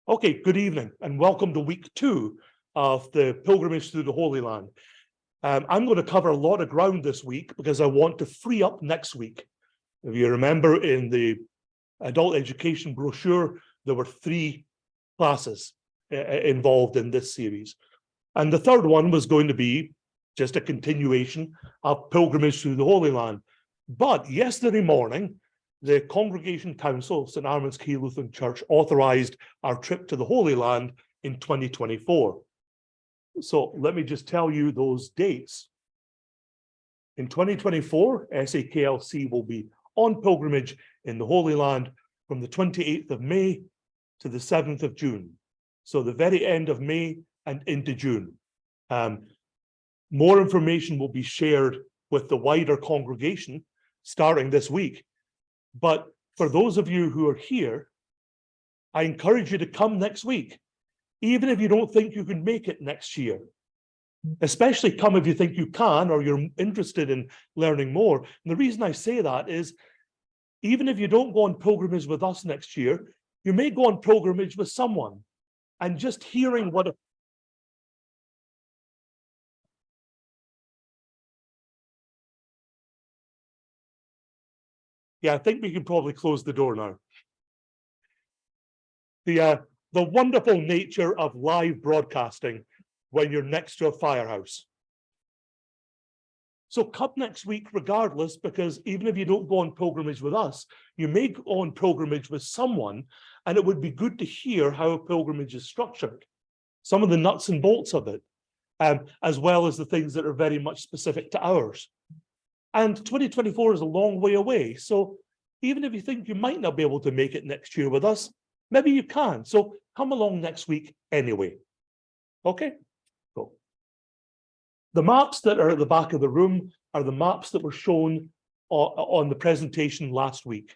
Okay, good evening and welcome to week 2 of the pilgrimage through the Holy Land. I'm going to cover a lot of ground this week because I want to free up next week. If you remember in the adult education brochure, there were 3 classes involved in this series. And the third one was going to be just a continuation of pilgrimage through the Holy Land. But yesterday morning, the Congregation Council, St. Armand's Quay Lutheran Church, authorized our trip to the Holy Land in 2024. So let me just tell you those dates. In 2024, SAKLC will be on pilgrimage in the Holy Land from the 28th of May to the 7th of June. So the very end of May and into June. More information will be shared with the wider congregation starting this week. But for those of you who are here, I encourage you to come next week, even if you don't think you can make it next year. Especially come if you think you can or you're interested in learning more. And the reason I say that is, even if you don't go on pilgrimage with us next year, you may go on pilgrimage with someone. And just hearing what I think we can probably close the door now. The wonderful nature of live broadcasting when you're next to a firehouse. So come next week regardless, because even if you don't go on pilgrimage with us, you may go on pilgrimage with someone, and it would be good to hear how a pilgrimage is structured, some of the nuts and bolts of it, as well as the things that are very much specific to ours. And 2024 is a long way away. So even if you think you might not be able to make it next year with us, maybe you can. So come along next week anyway. Okay? Cool. The maps that are at the back of the room are the maps that were shown on the presentation last week.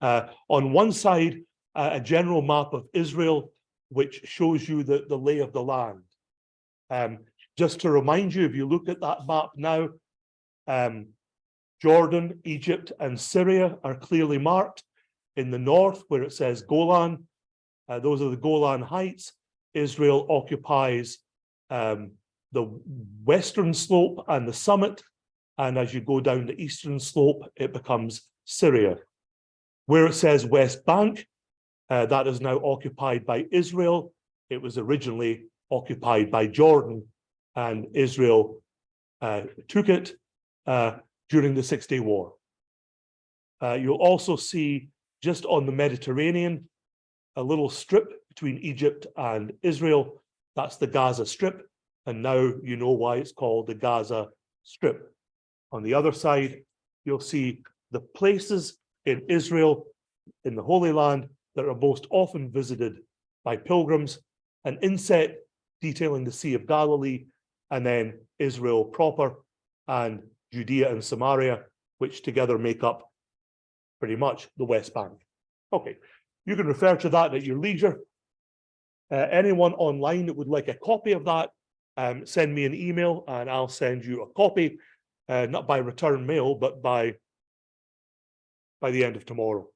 On one side, a general map of Israel, which shows you the lay of the land. Just to remind you, if you look at that map now, Jordan, Egypt, and Syria are clearly marked. In the north, where it says Golan, those are the Golan Heights. Israel occupies the western slope and the summit, and as you go down the eastern slope, it becomes Syria. Where it says West Bank, that is now occupied by Israel. It was originally occupied by Jordan, and Israel took it during the 6-Day War. You'll also see just on the Mediterranean, a little strip between Egypt and Israel. That's the Gaza Strip. And now you know why it's called the Gaza Strip. On the other side, you'll see the places in Israel, in the Holy Land, that are most often visited by pilgrims, an inset detailing the Sea of Galilee, and then Israel proper, and Judea and Samaria, which together make up pretty much the West Bank. Okay, you can refer to that at your leisure. Anyone online that would like a copy of that, send me an email and I'll send you a copy, not by return mail, but by the end of tomorrow.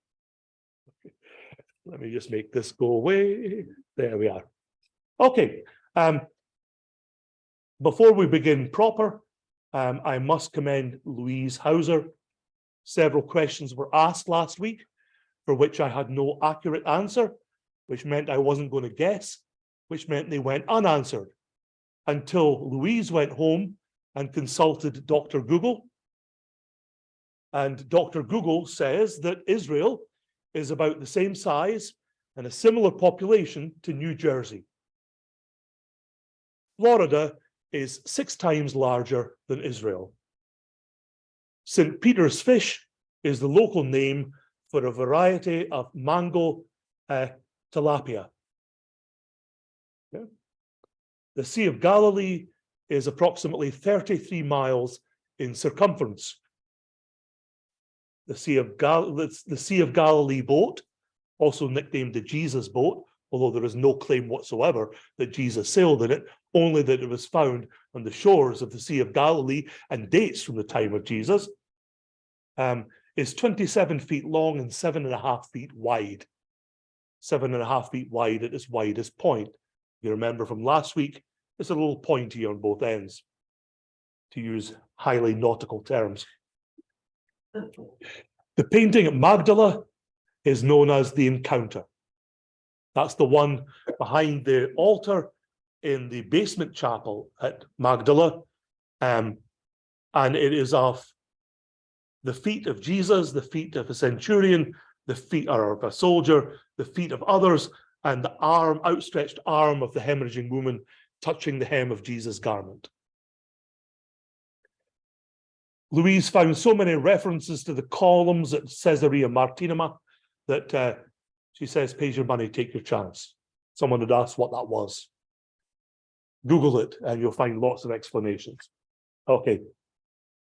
Okay. Let me just make this go away. There we are. Okay. Before we begin proper, I must commend Louise Hauser. Several questions were asked last week for which I had no accurate answer, which meant I wasn't going to guess, which meant they went unanswered until Louise went home and consulted Dr. Google. And Dr. Google says that Israel is about the same size and a similar population to New Jersey. Florida is 6 times larger than Israel. St. Peter's fish is the local name for a variety of mango tilapia. Yeah. The Sea of Galilee is approximately 33 miles in circumference. The Sea of Galilee boat, also nicknamed the Jesus boat, although there is no claim whatsoever that Jesus sailed in it, only that it was found on the shores of the Sea of Galilee and dates from the time of Jesus, is 27 feet long and 7.5 feet wide. 7.5 feet wide at its widest point. You remember from last week, it's a little pointy on both ends, to use highly nautical terms. The painting at Magdala is known as the Encounter. That's the one behind the altar in the basement chapel at Magdala. And it is of the feet of Jesus, the feet of a centurion, the feet of a soldier, the feet of others, and the outstretched arm of the hemorrhaging woman touching the hem of Jesus' garment. Louise found so many references to the columns at Caesarea Maritima that she says, "Pay your money, take your chance." Someone had asked what that was. Google it and you'll find lots of explanations. Okay.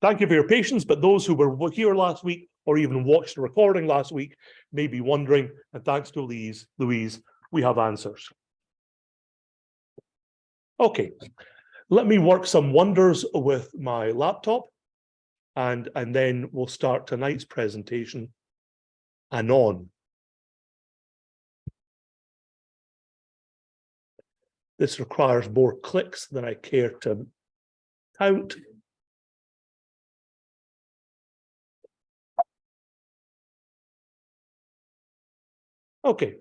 Thank you for your patience, but those who were here last week or even watched the recording last week may be wondering, and thanks to Louise, we have answers. Okay, let me work some wonders with my laptop, and then we'll start tonight's presentation anon. This requires more clicks than I care to count. Okay.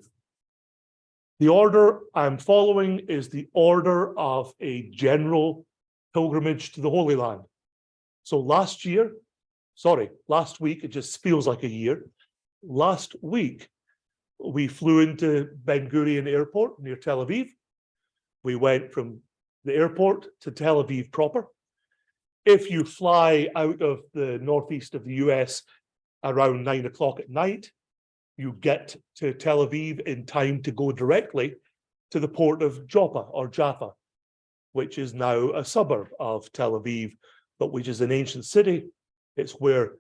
The order I'm following is the order of a general pilgrimage to the Holy Land. So last week, it just feels like a year. Last week, we flew into Ben Gurion Airport near Tel Aviv. We went from the airport to Tel Aviv proper. If you fly out of the northeast of the US around 9 o'clock at night, you get to Tel Aviv in time to go directly to the port of Jaffa, which is now a suburb of Tel Aviv, but which is an ancient city. It's where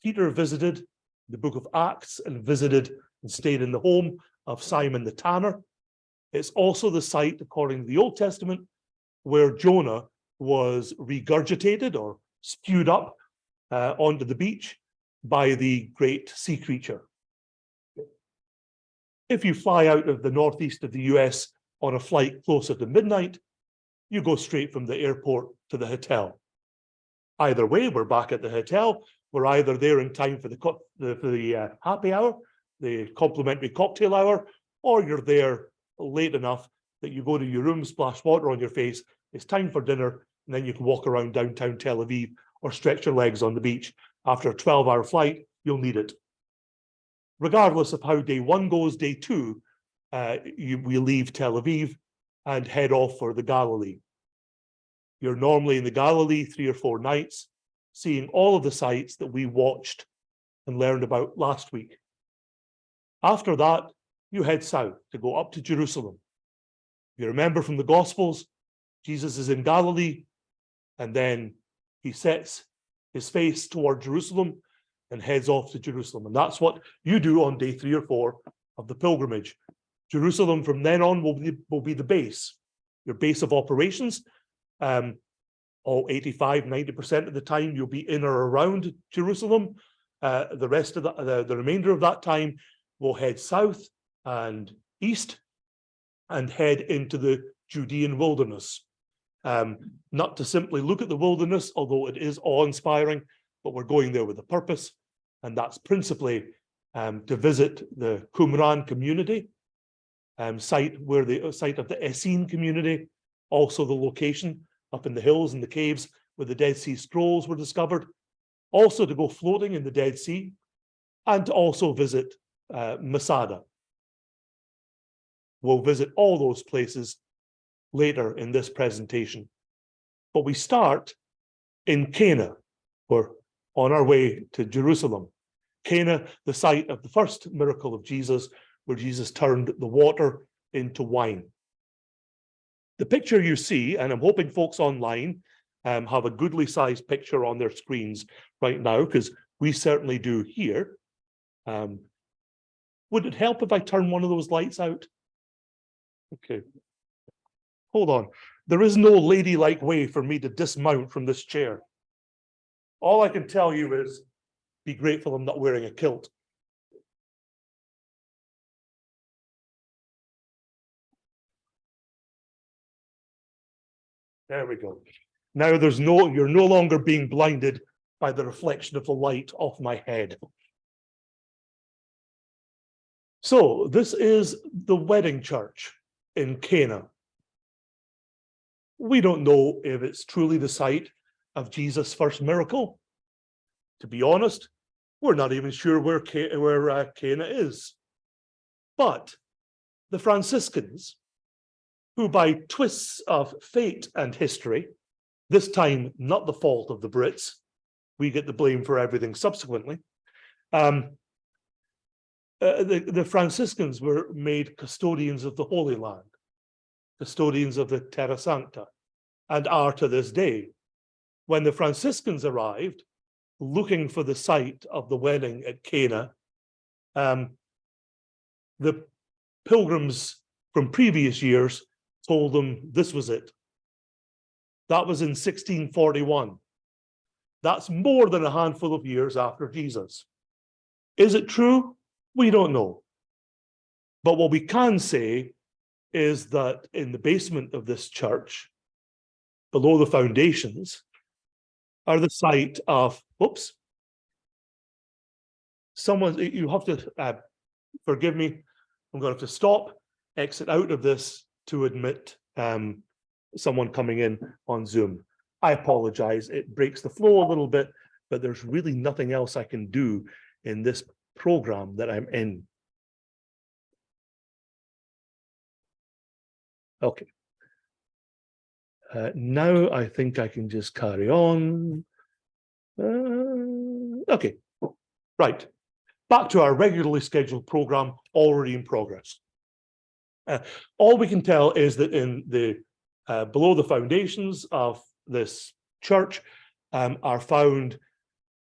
Peter visited the book of Acts and visited and stayed in the home of Simon the Tanner. It's also the site, according to the Old Testament, where Jonah was regurgitated or spewed up onto the beach by the great sea creature. If you fly out of the northeast of the US on a flight closer to midnight, you go straight from the airport to the hotel. Either way, we're back at the hotel. We're either there in time for the happy hour, the complimentary cocktail hour, or you're there late enough that you go to your room, splash water on your face, it's time for dinner, and then you can walk around downtown Tel Aviv or stretch your legs on the beach. After a 12-hour flight, you'll need it. Regardless of how day one goes, day two, we leave Tel Aviv and head off for the Galilee. You're normally in the Galilee 3 or 4 nights, seeing all of the sites that we watched and learned about last week. After that, you head south to go up to Jerusalem. You remember from the Gospels, Jesus is in Galilee, and then he sets his face toward Jerusalem and heads off to Jerusalem. And that's what you do on day 3 or 4 of the pilgrimage. Jerusalem from then on will be the base, your base of operations. 85, 90% of the time you'll be in or around Jerusalem. The rest of the remainder of that time will head south and east and head into the Judean wilderness. Not to simply look at the wilderness, although it is awe-inspiring, but we're going there with a purpose, and that's principally to visit the Qumran community, site of the Essene community, also the location up in the hills and the caves where the Dead Sea Scrolls were discovered, also to go floating in the Dead Sea, and to also visit Masada. We'll visit all those places later in this presentation. But we start in Cana. We're on our way to Jerusalem. Cana, the site of the first miracle of Jesus, where Jesus turned the water into wine. The picture you see, and I'm hoping folks online have a goodly sized picture on their screens right now, because we certainly do here. Would it help if I turn one of those lights out? Okay. Hold on. There is no ladylike way for me to dismount from this chair. All I can tell you is be grateful I'm not wearing a kilt. There we go. Now you're no longer being blinded by the reflection of the light off my head. So this is the wedding church in Cana. We don't know if it's truly the site of Jesus' first miracle. To be honest, we're not even sure where Cana is. But the Franciscans, who by twists of fate and history, this time not the fault of the Brits, we get the blame for everything subsequently, the Franciscans were made custodians of the Holy Land, custodians of the Terra Sancta, and are to this day. When the Franciscans arrived, looking for the site of the wedding at Cana, the pilgrims from previous years told them this was it. That was in 1641. That's more than a handful of years after Jesus. Is it true? We don't know. But what we can say is that in the basement of this church, below the foundations, are the site of, whoops, you have to forgive me, I'm going to have to stop, exit out of this to admit someone coming in on Zoom. I apologize, it breaks the flow a little bit, but there's really nothing else I can do in this program that I'm in. Okay. Now I think I can just carry on. Okay, right. Back to our regularly scheduled program, already in progress. All we can tell is that in the below the foundations of this church are found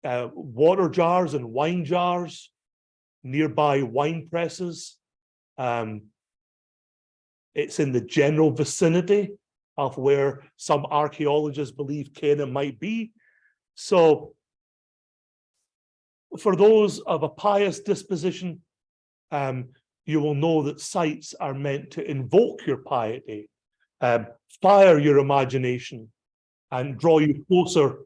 water jars and wine jars, nearby wine presses. It's in the general vicinity of where some archaeologists believe Cana might be. So for those of a pious disposition, you will know that sites are meant to invoke your piety, fire your imagination, and draw you closer.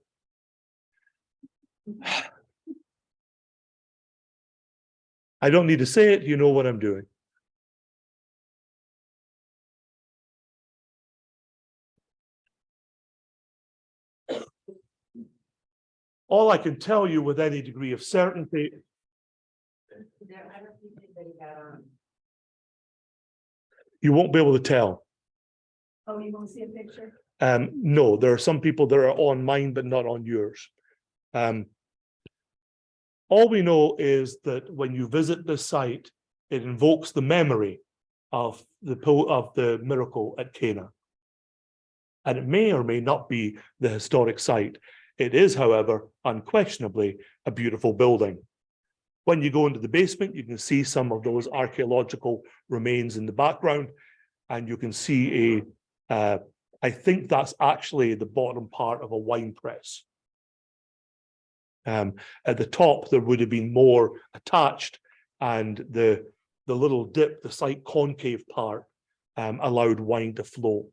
I don't need to say it, you know what I'm doing. All I can tell you with any degree of certainty. You won't be able to tell. Oh, you won't see a picture? No, there are some people that are on mine, but not on yours. All we know is that when you visit this site, it invokes the memory of the miracle at Cana. And it may or may not be the historic site. It is, however, unquestionably a beautiful building. When you go into the basement, you can see some of those archaeological remains in the background, and you can see I think that's actually the bottom part of a wine press. At the top, there would have been more attached, and the little dip, the slight concave part, allowed wine to flow.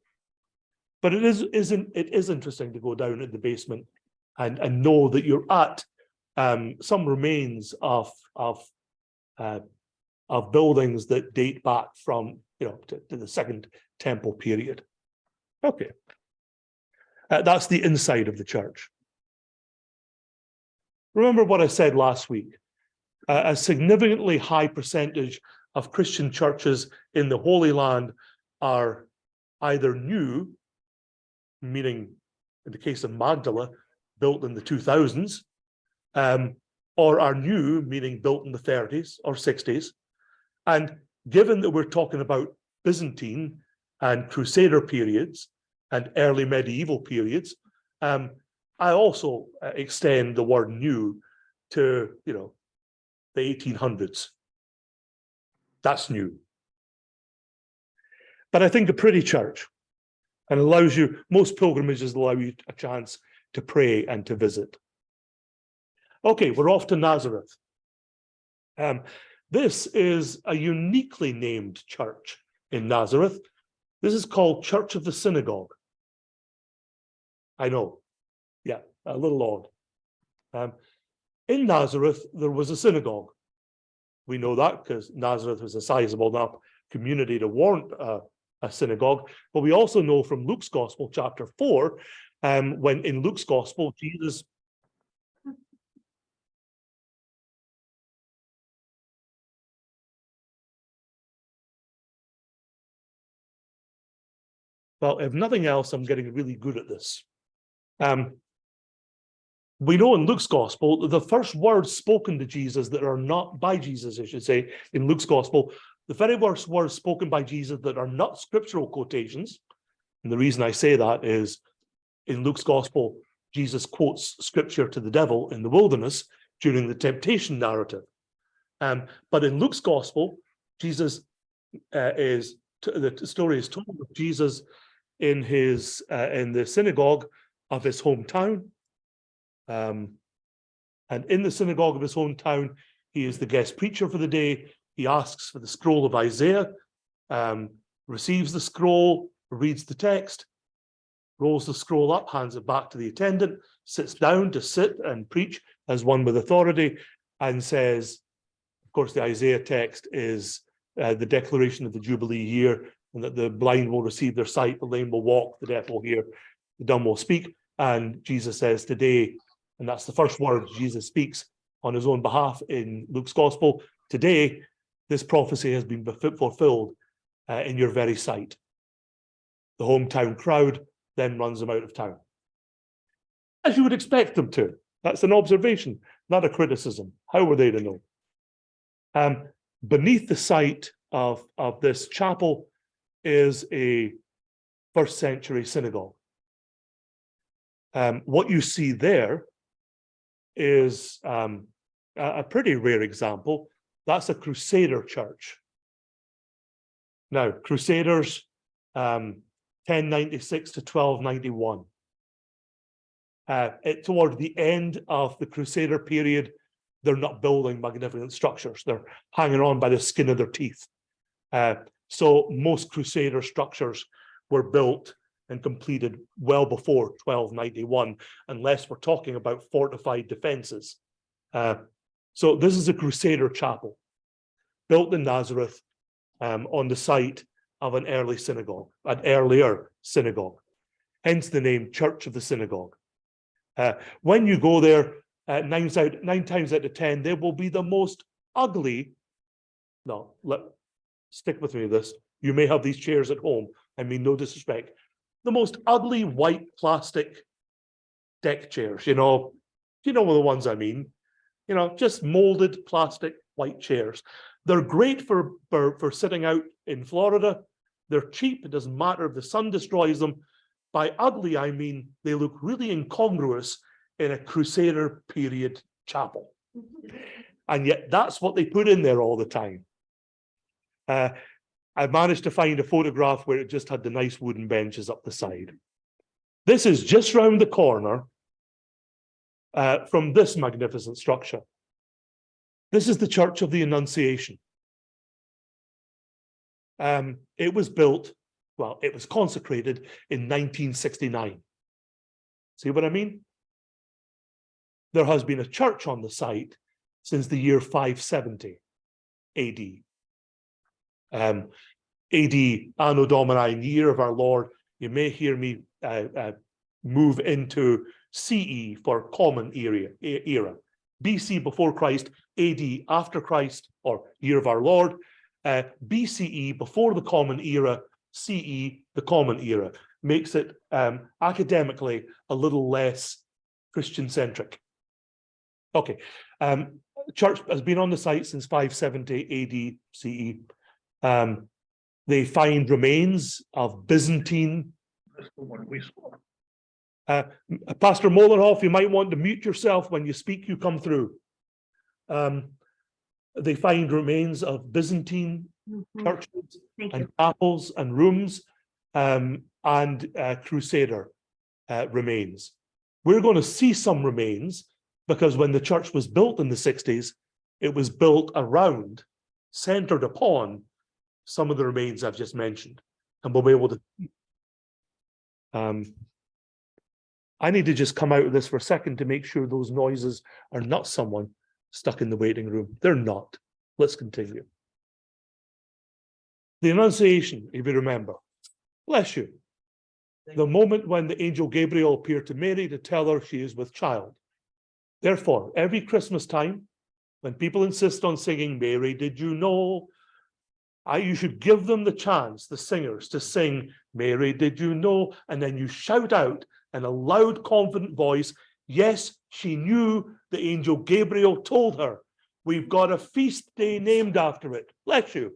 But it is interesting to go down in the basement and know that you're at some remains of buildings that date back from to the Second Temple period. Okay, that's the inside of the church. Remember what I said last week. A significantly high percentage of Christian churches in the Holy Land are either new, meaning in the case of Magdala, built in the 2000s, or are new, meaning built in the 30s or 60s. And given that we're talking about Byzantine and Crusader periods and early medieval periods, I also extend the word new to, the 1800s. That's new. But I think a pretty church, and allows you, most pilgrimages allow you a chance to pray and to visit. Okay, we're off to Nazareth. This is a uniquely named church in Nazareth. This is called Church of the Synagogue. I know. Yeah, a little odd. In Nazareth, there was a synagogue. We know that because Nazareth was a sizable enough community to warrant a synagogue. But we also know from Luke's Gospel, chapter 4, when in Luke's Gospel, Jesus... Well, if nothing else, I'm getting really good at this. We know in Luke's Gospel, the first words spoken to Jesus that are not by Jesus, I should say, in Luke's Gospel, the very first words spoken by Jesus that are not scriptural quotations, and the reason I say that is in Luke's Gospel, Jesus quotes scripture to the devil in the wilderness during the temptation narrative. But in Luke's Gospel, the story is told of Jesus in the synagogue of his hometown. And in the synagogue of his hometown, he is the guest preacher for the day. He asks for the scroll of Isaiah, receives the scroll, reads the text, rolls the scroll up, hands it back to the attendant, sits down to sit and preach as one with authority, and says, of course, the Isaiah text is the declaration of the Jubilee year, and that the blind will receive their sight, the lame will walk, the deaf will hear, the dumb will speak. And Jesus says today, and that's the first word Jesus speaks on his own behalf in Luke's Gospel, today, this prophecy has been fulfilled in your very sight. The hometown crowd then runs them out of town. As you would expect them to. That's an observation, not a criticism. How were they to know? Beneath the site of this chapel is a first century synagogue. What you see there is a pretty rare example. That's a Crusader church. Now, Crusaders, 1096 to 1291. Toward the end of the Crusader period, they're not building magnificent structures. They're hanging on by the skin of their teeth. So most Crusader structures were built and completed well before 1291, unless we're talking about fortified defenses. So this is a Crusader chapel built in Nazareth on the site of an earlier synagogue, hence the name Church of the Synagogue. When you go there, 9 times out of 10, there will be the most ugly, stick with me with this, you may have these chairs at home, I mean no disrespect, the most ugly white plastic deck chairs, you know the ones I mean, just molded plastic white chairs. They're great for sitting out in Florida. They're cheap. It doesn't matter if the sun destroys them. By ugly, I mean they look really incongruous in a Crusader period chapel. And yet that's what they put in there all the time. I managed to find a photograph where it just had the nice wooden benches up the side. This is just round the corner from this magnificent structure. This is the Church of the Annunciation. It was consecrated in 1969. See what I mean? There has been a church on the site since the year 570 AD. AD, Anno Domini, year of our Lord. You may hear me move into CE for common era. BC before Christ, AD after Christ, or year of our Lord. BCE before the common era, CE the common era. Makes it academically a little less Christian-centric. Okay, church has been on the site since 570 AD CE. They find remains of Byzantine. That's the one we saw. Pastor Molenhoff, you might want to mute yourself when you speak, you come through. They find remains of Byzantine churches and chapels and rooms and Crusader remains. We're going to see some remains because when the church was built in the 60s, it was built around, centered upon some of the remains I've just mentioned. And we'll be able to I need to just come out of this for a second to make sure those noises are not someone stuck in the waiting room. They're not. Let's continue. The Annunciation, if you remember. Bless you. The moment when the angel Gabriel appeared to Mary to tell her she is with child. Therefore, every Christmas time, when people insist on singing, Mary, did you know? You should give them the chance, the singers, to sing, Mary, did you know? And then you shout out in a loud, confident voice, yes, she knew. The angel Gabriel told her, we've got a feast day named after it. Bless you.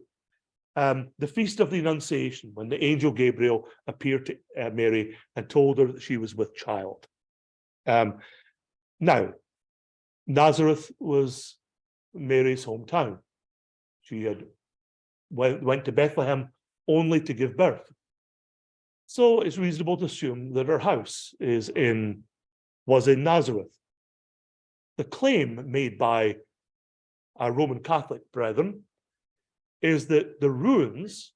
The Feast of the Annunciation, when the angel Gabriel appeared to Mary and told her that she was with child. Now, Nazareth was Mary's hometown. She had went to Bethlehem only to give birth. So it's reasonable to assume that her house was in Nazareth. The claim made by our Roman Catholic brethren is that the ruins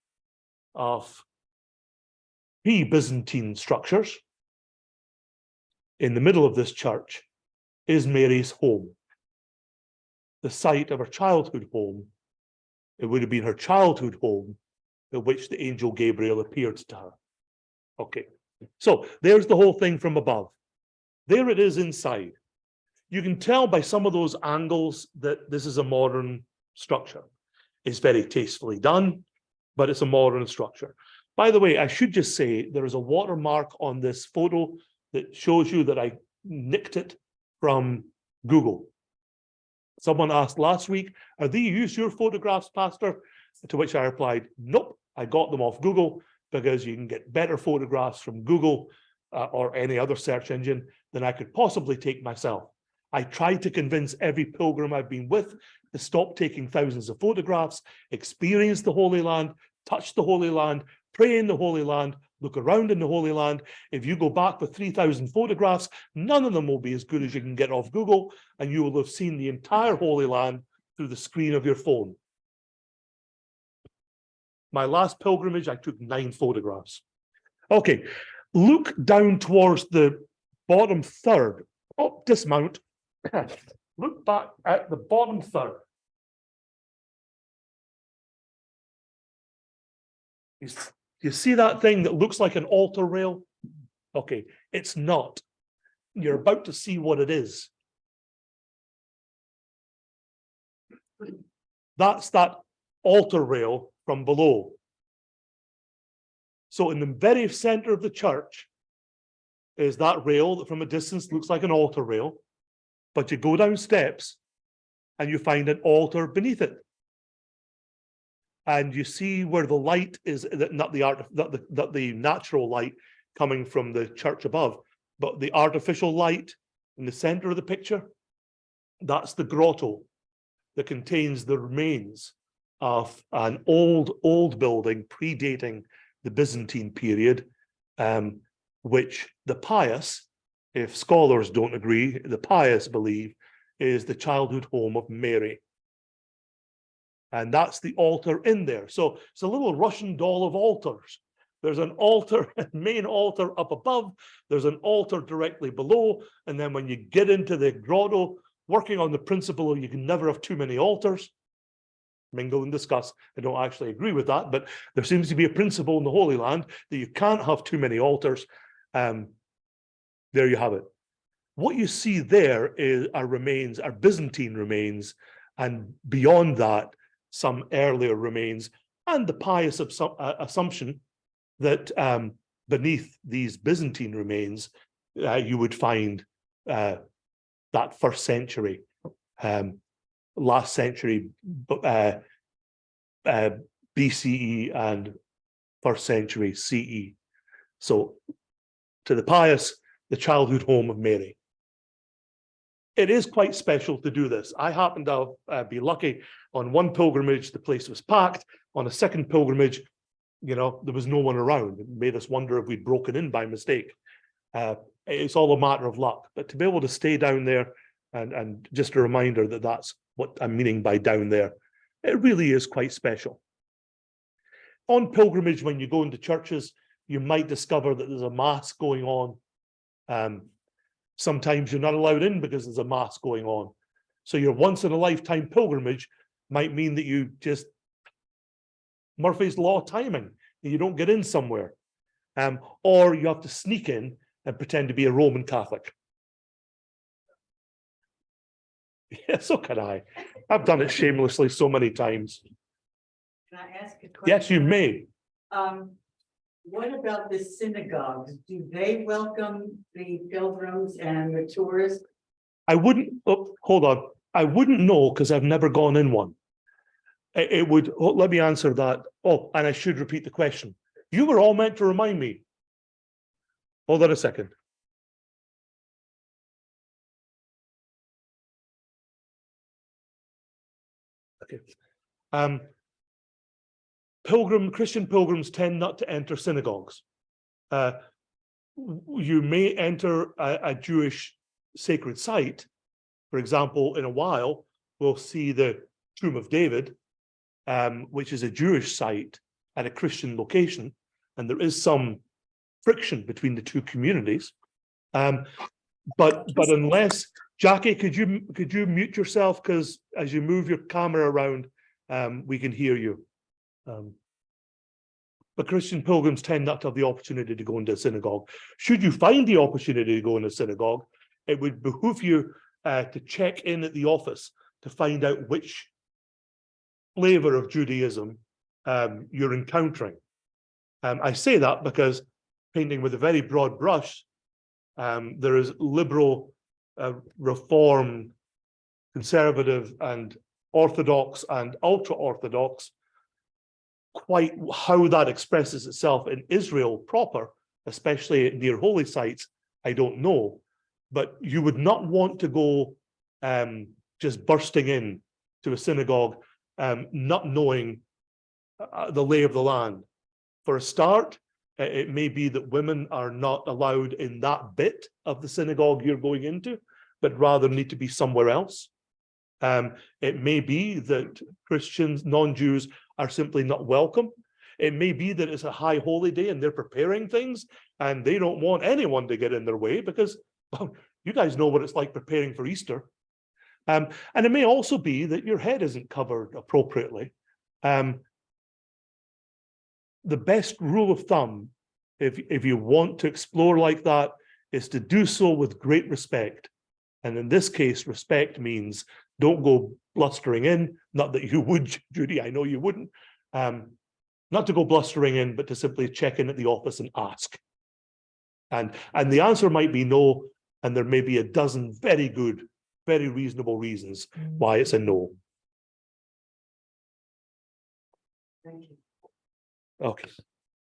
of pre-Byzantine structures in the middle of this church is Mary's home, the site of her childhood home. It would have been her childhood home at which the angel Gabriel appeared to her. Okay, so there's the whole thing from above. There it is inside. You can tell by some of those angles that this is a modern structure. It's very tastefully done, but it's a modern structure. By the way, I should just say there is a watermark on this photo that shows you that I nicked it from Google. Someone asked last week, are these your photographs, Pastor? To which I replied, nope, I got them off Google because you can get better photographs from Google or any other search engine than I could possibly take myself. I tried to convince every pilgrim I've been with to stop taking thousands of photographs, experience the Holy Land, touch the Holy Land, pray in the Holy Land, look around in the Holy Land. If you go back with 3,000 photographs, none of them will be as good as you can get off Google, and you will have seen the entire Holy Land through the screen of your phone. My last pilgrimage, I took 9 photographs. Okay, look down towards the bottom third. Oh, dismount. Look back at the bottom third. You see that thing that looks like an altar rail? Okay, it's not. You're about to see what it is. That's that altar rail from below. So in the very center of the church is that rail that from a distance looks like an altar rail, but you go down steps and you find an altar beneath it. And you see where the light is, not the natural light coming from the church above, but the artificial light in the center of the picture. That's the grotto that contains the remains of an old building predating the Byzantine period, which the pious, if scholars don't agree, the pious believe is the childhood home of Mary. And that's the altar in there. So it's a little Russian doll of altars. There's an altar, main altar up above. There's an altar directly below. And then when you get into the grotto, working on the principle of you can never have too many altars, mingle and discuss. I don't actually agree with that, but there seems to be a principle in the Holy Land that you can't have too many altars. There you have it. What you see there are remains, are Byzantine remains, and beyond that, some earlier remains, and the pious assumption that beneath these Byzantine remains, you would find that first century, last century BCE and first century CE. So to the pious, the childhood home of Mary. It is quite special to do this. I happened to be lucky. On one pilgrimage, the place was packed. On a second pilgrimage, there was no one around. It made us wonder if we'd broken in by mistake. It's all a matter of luck. But to be able to stay down there, and just a reminder that that's what I'm meaning by down there, it really is quite special. On pilgrimage, when you go into churches, you might discover that there's a mass going on. Sometimes you're not allowed in because there's a mass going on. So your once in a lifetime pilgrimage might mean that you just, Murphy's law of timing, you don't get in somewhere. Or you have to sneak in and pretend to be a Roman Catholic. Yeah, so can I. I've done it shamelessly so many times. Can I ask a question? Yes, you may. What about the synagogues? Do they welcome the pilgrims and the tourists? I wouldn't, oh, hold on. I wouldn't know because I've never gone in one. It would, oh, let me answer that. Oh, and I should repeat the question. You were all meant to remind me. Hold on a second. Okay. Christian pilgrims tend not to enter synagogues. You may enter a Jewish sacred site. For example, in a while, we'll see the Tomb of David, which is a Jewish site at a Christian location, and there is some friction between the two communities. But unless, Jackie, could you mute yourself, because as you move your camera around, we can hear you. But Christian pilgrims tend not to have the opportunity to go into a synagogue. Should you find the opportunity to go in a synagogue, it would behoove you to check in at the office to find out which flavor of Judaism you're encountering. I say that because, painting with a very broad brush, there is liberal, reform, conservative, and orthodox and ultra-orthodox. Quite how that expresses itself in Israel proper, especially near holy sites, I don't know. But you would not want to go just bursting in to a synagogue, not knowing the lay of the land. For a start, it may be that women are not allowed in that bit of the synagogue you're going into, but rather need to be somewhere else. It may be that Christians, non-Jews, are simply not welcome. It may be that it's a high holy day and they're preparing things and they don't want anyone to get in their way because, well, you guys know what it's like preparing for Easter. And it may also be that your head isn't covered appropriately. The best rule of thumb, if you want to explore like that, is to do so with great respect. And in this case, respect means don't go blustering in. Not that you would, Judy, I know you wouldn't. Not to go blustering in, but to simply check in at the office and ask. And the answer might be no, and there may be a dozen very good, very reasonable reasons why it's a no. Thank you. Okay,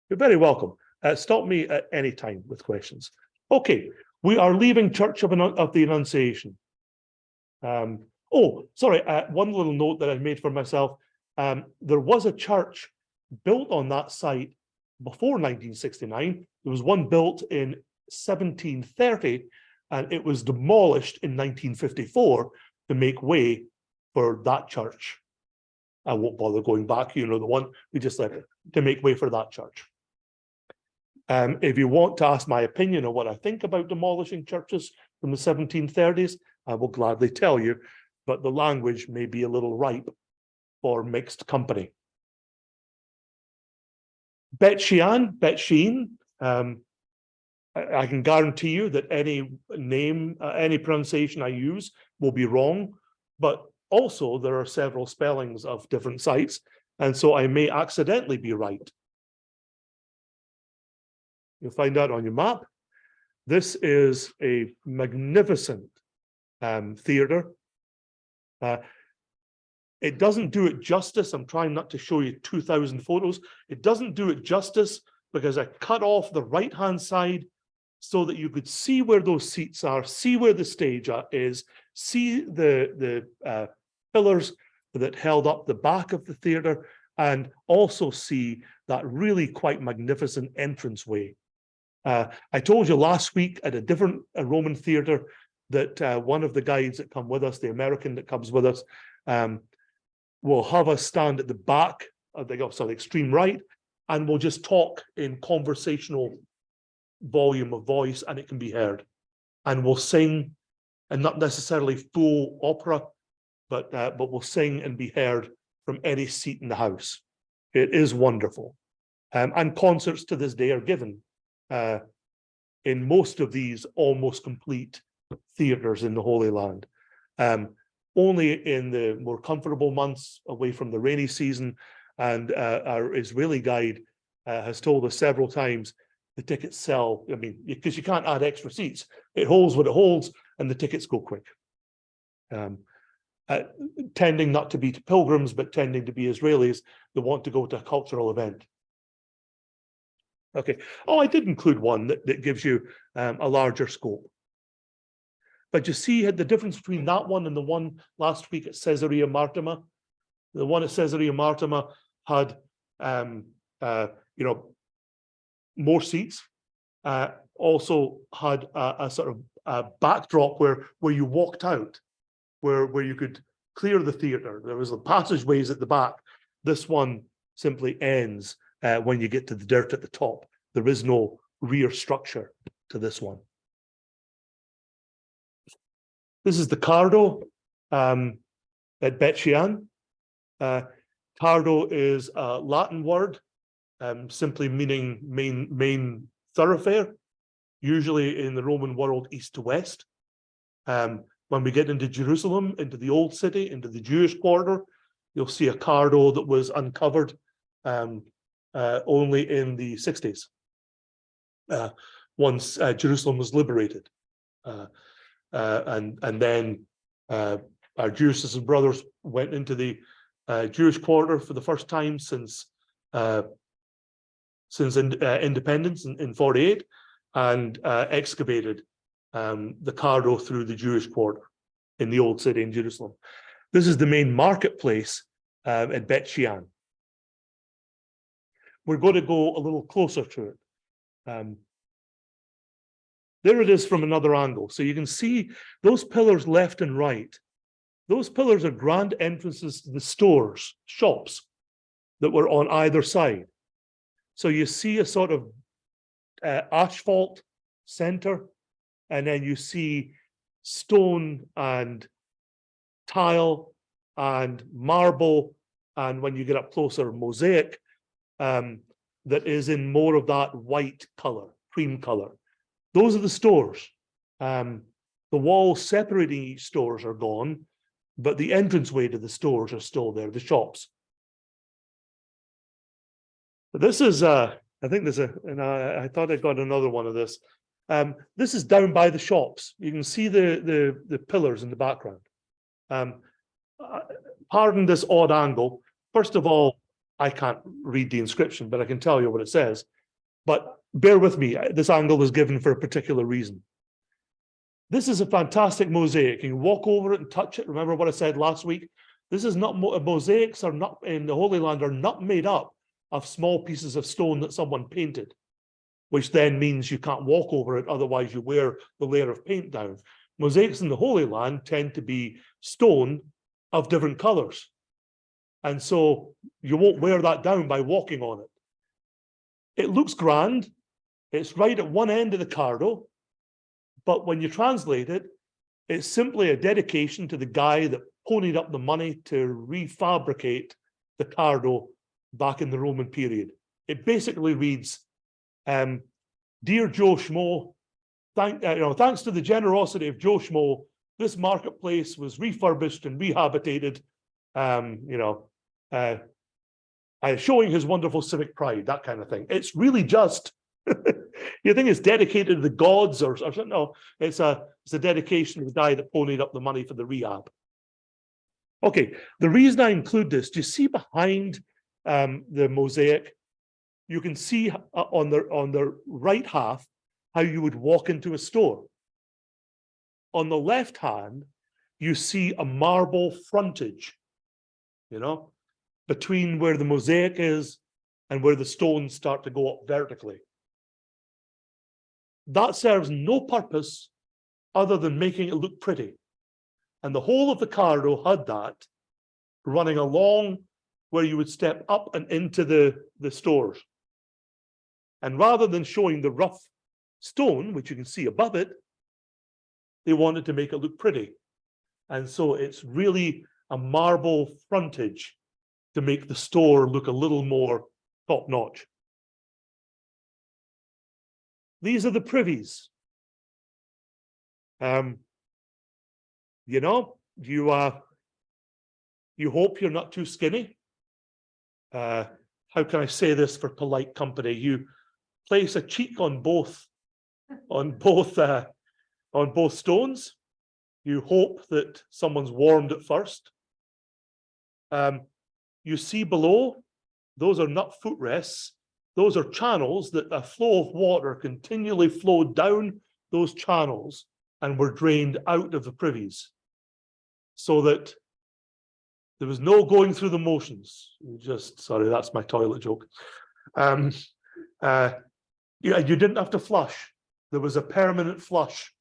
you're very welcome. Stop me at any time with questions. Okay, we are leaving Church of the Annunciation. Oh, sorry, one little note that I made for myself. There was a church built on that site before 1969. There was one built in 1730, and it was demolished in 1954 to make way for that church. I won't bother going back, you know, the one we just left, to make way for that church. If you want to ask my opinion on what I think about demolishing churches from the 1730s, I will gladly tell you, but the language may be a little ripe for mixed company. Bet Shean, I can guarantee you that any name, any pronunciation I use will be wrong, but also there are several spellings of different sites, and so I may accidentally be right. You'll find out on your map. This is a magnificent theater. It doesn't do it justice. I'm trying not to show you 2,000 photos. It doesn't do it justice because I cut off the right-hand side so that you could see where those seats are, see where the stage is, see the pillars that held up the back of the theater, and also see that really quite magnificent entranceway. I told you last week at a different Roman theater that one of the guides that come with us, the American that comes with us, will have us stand at the back of the extreme right, and we'll just talk in conversational volume of voice, and it can be heard. and will sing, and not necessarily full opera, but will sing and be heard from any seat in the house. It is wonderful. And concerts to this day are given in most of these almost complete theatres in the Holy Land. Only in the more comfortable months away from the rainy season, and our Israeli guide has told us several times the tickets sell, I mean, because you can't add extra seats. It holds what it holds, and the tickets go quick. Tending not to be pilgrims, but tending to be Israelis that want to go to a cultural event. Okay. Oh, I did include one that gives you a larger scope. But you see the difference between that one and the one last week at Caesarea Maritima. The one at Caesarea Maritima had, more seats. Also had a sort of a backdrop where you walked out, where you could clear the theatre. There was the passageways at the back. This one simply ends when you get to the dirt at the top. There is no rear structure to this one. This is the Cardo at Bet Shean. Cardo is a Latin word, simply meaning main thoroughfare, usually in the Roman world, east to west. When we get into Jerusalem, into the old city, into the Jewish quarter, you'll see a Cardo that was uncovered only in the 60s, once Jerusalem was liberated. And then our Jewish sisters and brothers went into the Jewish quarter for the first time since independence in 48, and excavated the Cardo through the Jewish quarter in the old city in Jerusalem. This is the main marketplace at Bet Shean. We're going to go a little closer to it. There it is from another angle. So you can see those pillars left and right. Those pillars are grand entrances to the stores, shops that were on either side. So you see a sort of asphalt center, and then you see stone and tile and marble, and when you get up closer, mosaic, that is in more of that white color, cream color. Those are the stores. The walls separating each stores are gone, but the entranceway to the stores are still there, the shops. But this is, I think there's and I thought I got another one of this. This is down by the shops. You can see the pillars in the background. Pardon this odd angle. First of all, I can't read the inscription, but I can tell you what it says. But bear with me, this angle is given for a particular reason. This is a fantastic mosaic. You can walk over it and touch it. Remember what I said last week? This is not, mosaics are not, in the Holy Land, are not made up of small pieces of stone that someone painted, which then means you can't walk over it, otherwise you wear the layer of paint down. Mosaics in the Holy Land tend to be stone of different colors. And so you won't wear that down by walking on it. It looks grand. It's right at one end of the Cardo, but when you translate it, it's simply a dedication to the guy that ponied up the money to refabricate the Cardo back in the Roman period. It basically reads, "Dear Joe Schmo, thanks to the generosity of Joe Schmo, this marketplace was refurbished and rehabilitated, showing his wonderful civic pride," that kind of thing. It's really just, you think it's dedicated to the gods or something? No, it's a dedication to the guy that ponied up the money for the rehab. Okay, the reason I include this, do you see behind the mosaic, you can see on the right half how you would walk into a store. On the left hand, you see a marble frontage, between where the mosaic is and where the stones start to go up vertically. That serves no purpose other than making it look pretty. And the whole of the Cardo had that running along where you would step up and into the stores. And rather than showing the rough stone, which you can see above it, They wanted to make it look pretty. And so it's really a marble frontage to make the store look a little more top-notch. These are the privies. You know, you hope you're not too skinny. How can I say this for polite company? You place a cheek on both stones. You hope that someone's warmed at first. You see below, those are not footrests. Those are channels that a flow of water continually flowed down those channels and were drained out of the privies, so that there was no going through the motions. Sorry, that's my toilet joke. You didn't have to flush. There was a permanent flush.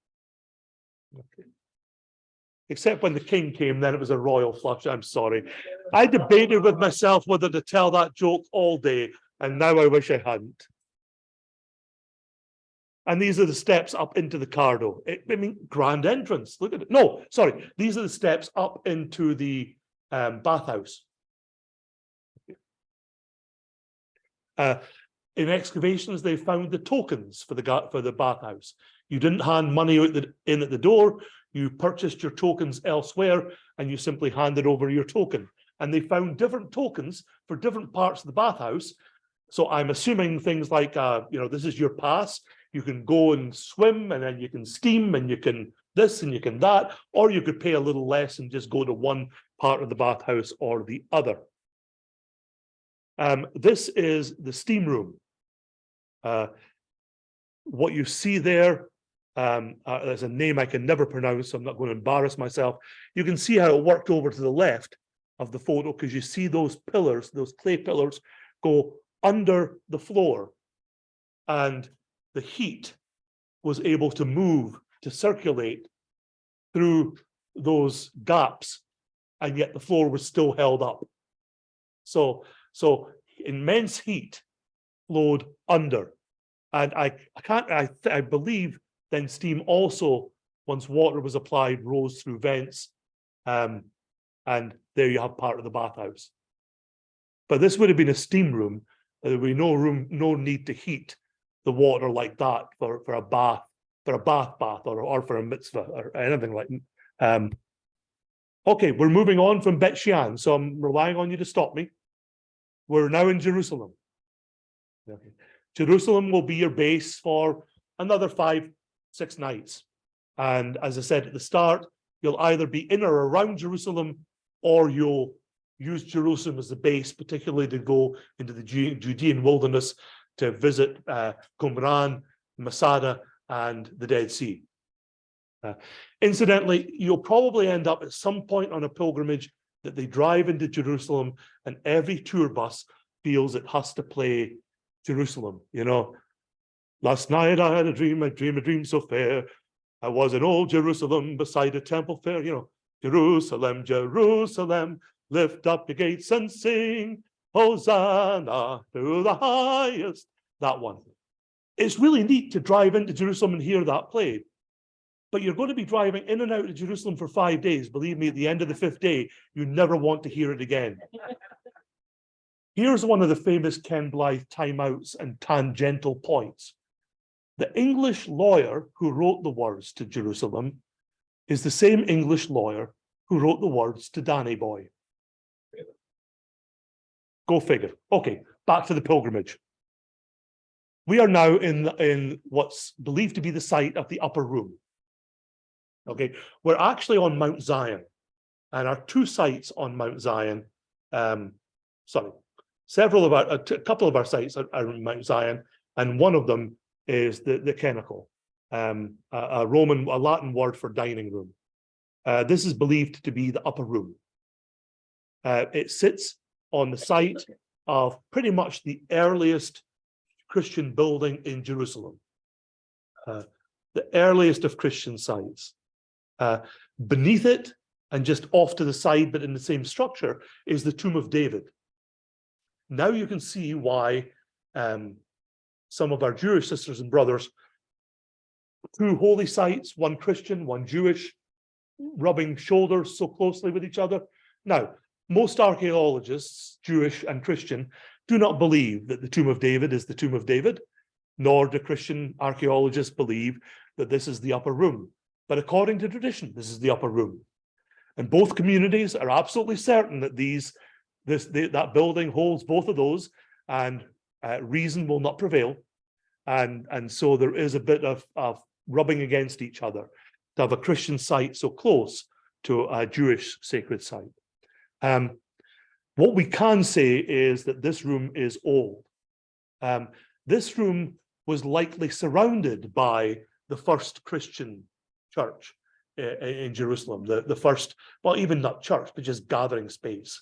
Okay. Except when the king came, then it was a royal flush. I'm sorry. I debated with myself whether to tell that joke all day, and now I wish I hadn't. And these are the steps up into the Cardo. I mean, grand entrance. Look at it. No, sorry. These are the steps up into the bathhouse. In excavations, they found the tokens for the bathhouse. You didn't hand money out in at the door. You purchased your tokens elsewhere, and you simply handed over your token. And they found different tokens for different parts of the bathhouse. So I'm assuming things like, this is your pass. You can go and swim, and then you can steam, and you can this, and you can that, or you could pay a little less and just go to one part of the bathhouse or the other. This is the steam room. What you see there, there's a name I can never pronounce, so I'm not going to embarrass myself. You can see how it worked over to the left of the photo, because you see those pillars, those clay pillars, go under the floor, and the heat was able to move, to circulate through those gaps, and yet the floor was still held up. So immense heat flowed under, and I believe then steam also, once water was applied, rose through vents, and there you have part of the bathhouse. But this would have been a steam room. There would be no need to heat the water like that for a bath, or for a mitzvah or anything like that. Okay, we're moving on from Bet Shean, so I'm relying on you to stop me. We're now in Jerusalem. Okay. Jerusalem will be your base for another 5-6 nights. And as I said at the start, you'll either be in or around Jerusalem, or you'll use Jerusalem as the base, particularly to go into the Judean wilderness to visit Qumran, Masada, and the Dead Sea. Incidentally, you'll probably end up at some point on a pilgrimage that they drive into Jerusalem, and every tour bus feels it has to play Jerusalem. You know, last night I had a dream so fair. I was in old Jerusalem beside a temple fair. You know, Jerusalem, Jerusalem, lift up your gates and sing, Hosanna to the highest. That one. It's really neat to drive into Jerusalem and hear that played. But you're going to be driving in and out of Jerusalem for 5 days. Believe me, at the end of the 5th day, you never want to hear it again. Here's one of the famous Ken Blythe timeouts and tangential points. The English lawyer who wrote the words to Jerusalem is the same English lawyer who wrote the words to Danny Boy. Go figure. Okay, back to the pilgrimage. We are now in what's believed to be the site of the upper room. Okay, we're actually on Mount Zion, and our two sites on Mount Zion, a couple of our sites are on Mount Zion, and one of them is the Cenacle, a Latin word for dining room. This is believed to be the upper room. It sits on the site of pretty much the earliest Christian building in Jerusalem, the earliest of Christian sites. Beneath it, and just off to the side, but in the same structure, is the tomb of David. Now you can see why some of our Jewish sisters and brothers two holy sites, one Christian, one Jewish, rubbing shoulders so closely with each other. Now, most archaeologists, Jewish and Christian, do not believe that the tomb of David is the tomb of David, nor do Christian archaeologists believe that this is the upper room. But according to tradition, this is the upper room. And both communities are absolutely certain that that building holds both of those, and reason will not prevail. And so there is a bit of rubbing against each other to have a Christian site so close to a Jewish sacred site. What we can say is that this room is old. This room was likely surrounded by the first Christian church in Jerusalem, the first, well, even not church, but just gathering space.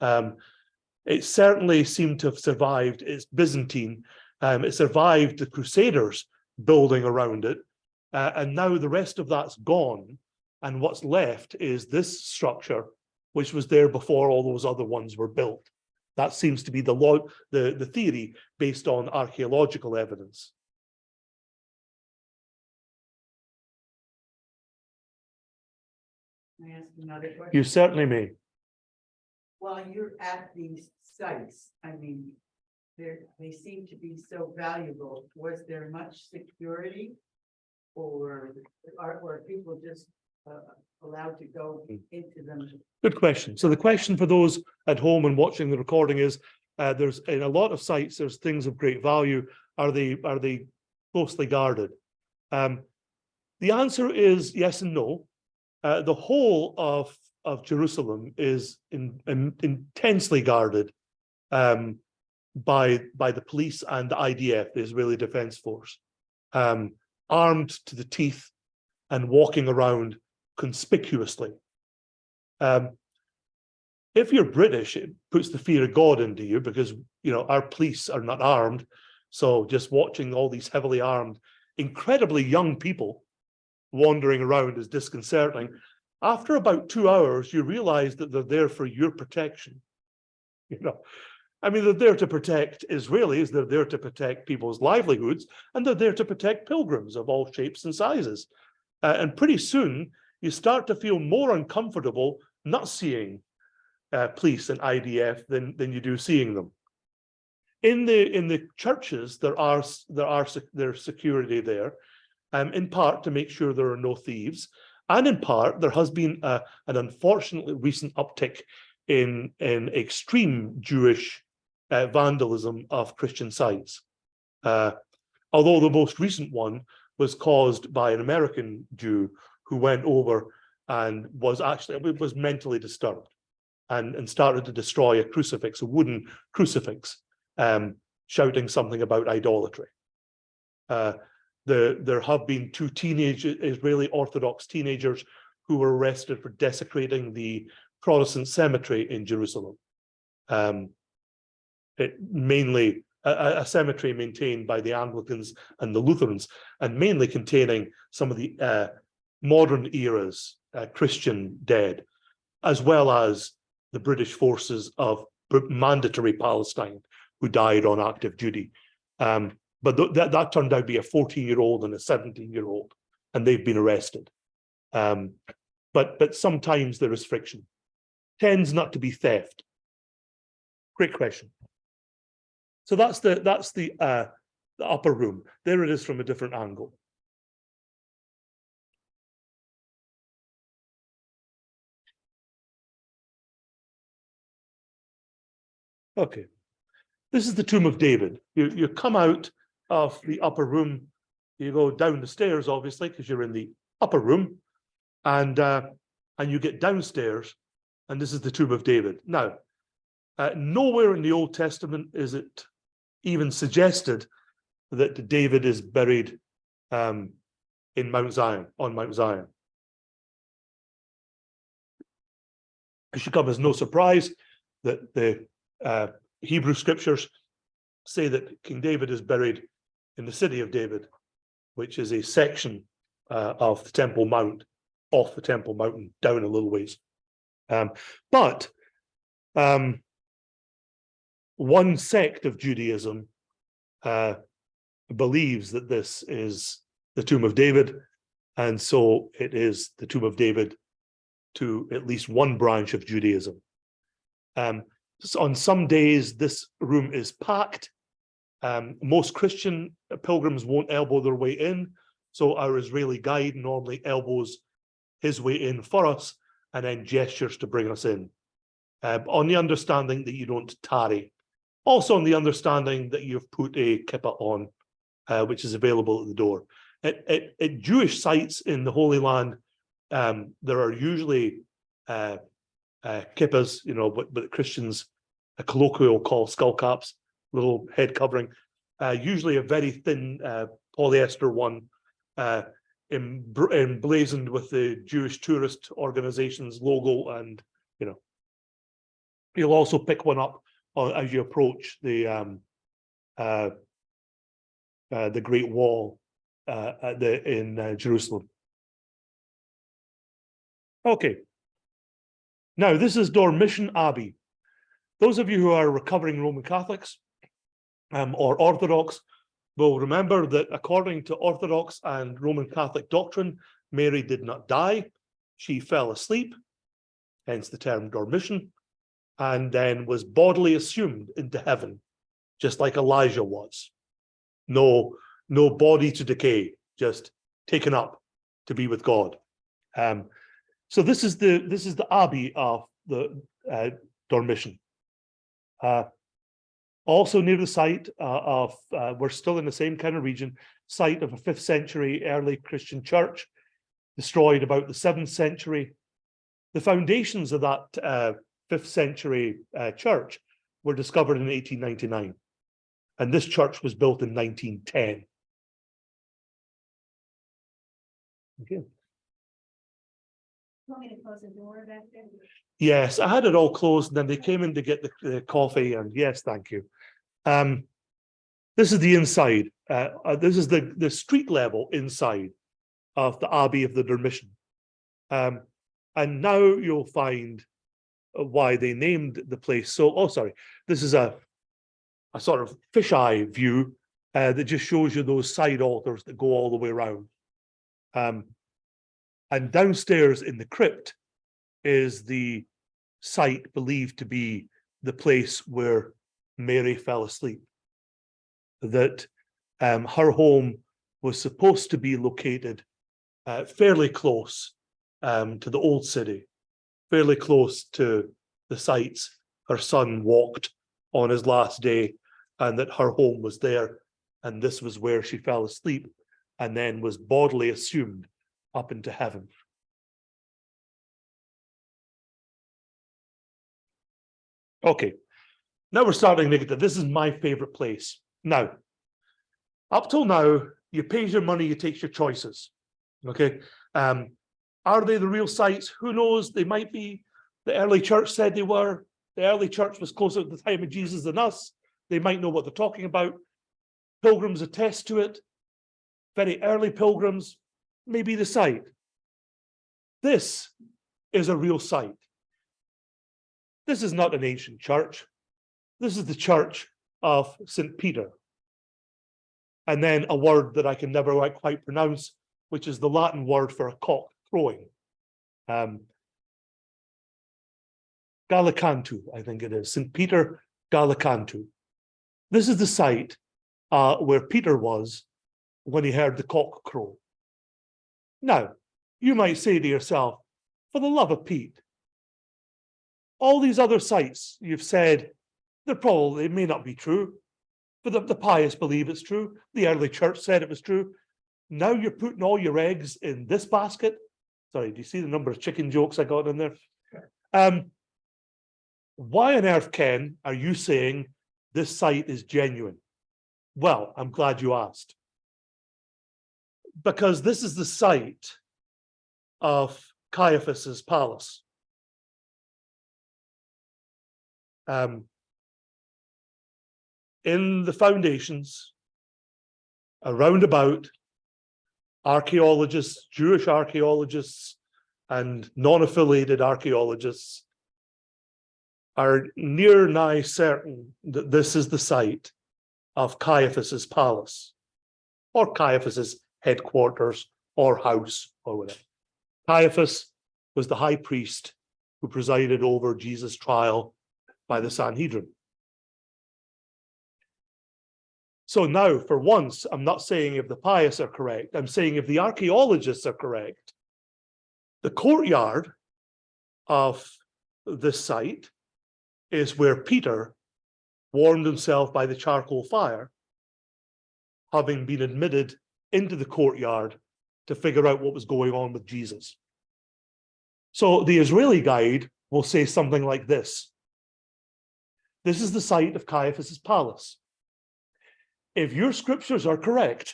It certainly seemed to have survived its Byzantine. It survived the Crusaders building around it, and now the rest of that's gone, and what's left is this structure, which was there before all those other ones were built. That seems to be the theory based on archaeological evidence. Can I ask another question? You certainly may. While you're at these sites, I mean, they seem to be so valuable. Was there much security? Or are people just allowed to go into them? Good question. So the question for those at home and watching the recording is, there's in a lot of sites, there's things of great value. Are they closely guarded? The answer is yes and no. The whole of Jerusalem is intensely guarded by the police and the IDF, the Israeli Defense Force, armed to the teeth and walking around conspicuously. If you're British, it puts the fear of God into you, because our police are not armed. So just watching all these heavily armed, incredibly young people wandering around is disconcerting. After about 2 hours, you realize that they're there for your protection. I mean, they're there to protect Israelis, they're there to protect people's livelihoods, and they're there to protect pilgrims of all shapes and sizes. And pretty soon, you start to feel more uncomfortable not seeing police and IDF than you do seeing them. In the churches, there's security there, in part to make sure there are no thieves, and in part there has been an unfortunately recent uptick in extreme Jewish vandalism of Christian sites. Although the most recent one was caused by an American Jew who went over and was mentally disturbed and started to destroy a crucifix, a wooden crucifix, shouting something about idolatry. There have been 2 Israeli Orthodox teenagers who were arrested for desecrating the Protestant cemetery in Jerusalem. Mainly a cemetery maintained by the Anglicans and the Lutherans, and mainly containing some of the modern era's Christian dead, as well as the British forces of mandatory Palestine who died on active duty. But that turned out to be a 14-year-old and a 17-year-old, and they've been arrested. But sometimes there is friction. Tends not to be theft. Great question. So that's the upper room. There it is from a different angle. Okay, this is the tomb of David. You come out of the upper room, you go down the stairs, obviously, because you're in the upper room, and you get downstairs, and this is the tomb of David. Now, nowhere in the Old Testament is it even suggested that David is buried in Mount Zion, on Mount Zion. It should come as no surprise that the Hebrew scriptures say that King David is buried in the city of David, which is a section of the Temple Mount, off the Temple Mountain, down a little ways. But one sect of Judaism believes that this is the tomb of David. And so it is the tomb of David to at least one branch of Judaism. So on some days, this room is packed. Most Christian pilgrims won't elbow their way in. So our Israeli guide normally elbows his way in for us and then gestures to bring us in. On the understanding that you don't tarry. Also on the understanding that you've put a kippah on, which is available at the door. At Jewish sites in the Holy Land, there are usually kippahs, but Christians colloquial call skull caps, little head covering, usually a very thin polyester one, emblazoned with the Jewish tourist organization's logo, and you'll also pick one up as you approach the Great Wall in Jerusalem. Okay. Now, this is Dormition Abbey. Those of you who are recovering Roman Catholics or Orthodox will remember that according to Orthodox and Roman Catholic doctrine, Mary did not die. She fell asleep, hence the term dormition, and then was bodily assumed into heaven, just like Elijah was. No body to decay, just taken up to be with God. So this is the Abbey of the Dormition. Also near the site of, we're still in the same kind of region, site of a 5th century early Christian church, destroyed about the 7th century. The foundations of that 5th century church were discovered in 1899. And this church was built in 1910. Okay. Want me to close the door back there? Yes, I had it all closed, and then they came in to get the coffee, and yes, thank you. This is the inside. This is the street level inside of the Abbey of the Dormition. And now you'll find why they named the place so. This is a sort of fisheye view that just shows you those side altars that go all the way around. And downstairs in the crypt is the site believed to be the place where Mary fell asleep. That her home was supposed to be located fairly close to the old city, fairly close to the sites her son walked on his last day, and that her home was there, and this was where she fell asleep and then was bodily assumed up into heaven. Okay, now we're starting to get to this is my favorite place. Now, up till now, you pay your money, you take your choices. Okay, are they the real sites? Who knows? They might be. The early church said they were. The early church was closer to the time of Jesus than us. They might know what they're talking about. Pilgrims attest to it. Very early pilgrims may be the site. This is a real site. This is not an ancient church. This is the church of St. Peter. And then a word that I can never quite pronounce, which is the Latin word for a cock crowing. Gallicantu, I think it is. St. Peter Gallicantu. This is the site where Peter was when he heard the cock crow. Now, you might say to yourself, for the love of Pete, all these other sites you've said, they may not be true, but the pious believe it's true. The early church said it was true. Now you're putting all your eggs in this basket. Sorry, do you see the number of chicken jokes I got in there? Why on earth, Ken, are you saying this site is genuine? Well, I'm glad you asked. Because this is the site of Caiaphas's palace. In the foundations, around about, archaeologists, Jewish archaeologists, and non-affiliated archaeologists are near nigh certain that this is the site of Caiaphas's palace, or Caiaphas's headquarters or house or whatever. Caiaphas was the high priest who presided over Jesus' trial by the Sanhedrin. So now, for once, I'm not saying if the pious are correct, I'm saying if the archaeologists are correct, the courtyard of this site is where Peter warmed himself by the charcoal fire, having been admitted into the courtyard to figure out what was going on with Jesus. So the Israeli guide will say something like this. This is the site of Caiaphas's palace. If your scriptures are correct,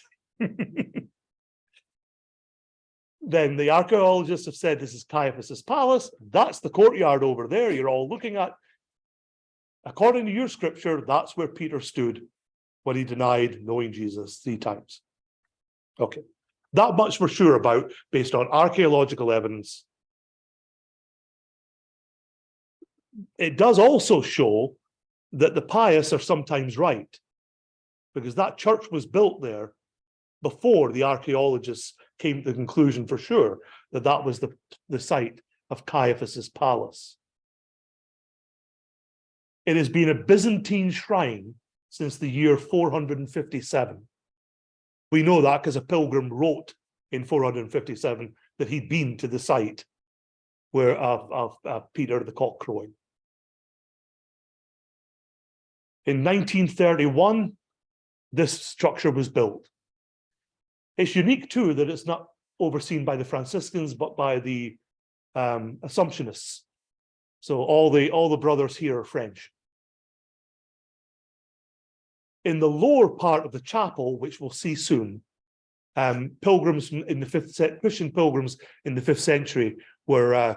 then the archaeologists have said this is Caiaphas's palace. That's the courtyard over there you're all looking at. According to your scripture, that's where Peter stood when he denied knowing Jesus 3 times. Okay, that much we're sure about based on archaeological evidence. It does also show that the pious are sometimes right, because that church was built there before the archaeologists came to the conclusion for sure that that was the site of Caiaphas's palace. It has been a Byzantine shrine since the year 457. We know that because a pilgrim wrote in 457 that he'd been to the site where of Peter the cock crowing. In 1931, this structure was built. It's unique too that it's not overseen by the Franciscans, but by the Assumptionists. So all the brothers here are French. In the lower part of the chapel, which we'll see soon, pilgrims in the Christian pilgrims in the 5th century were,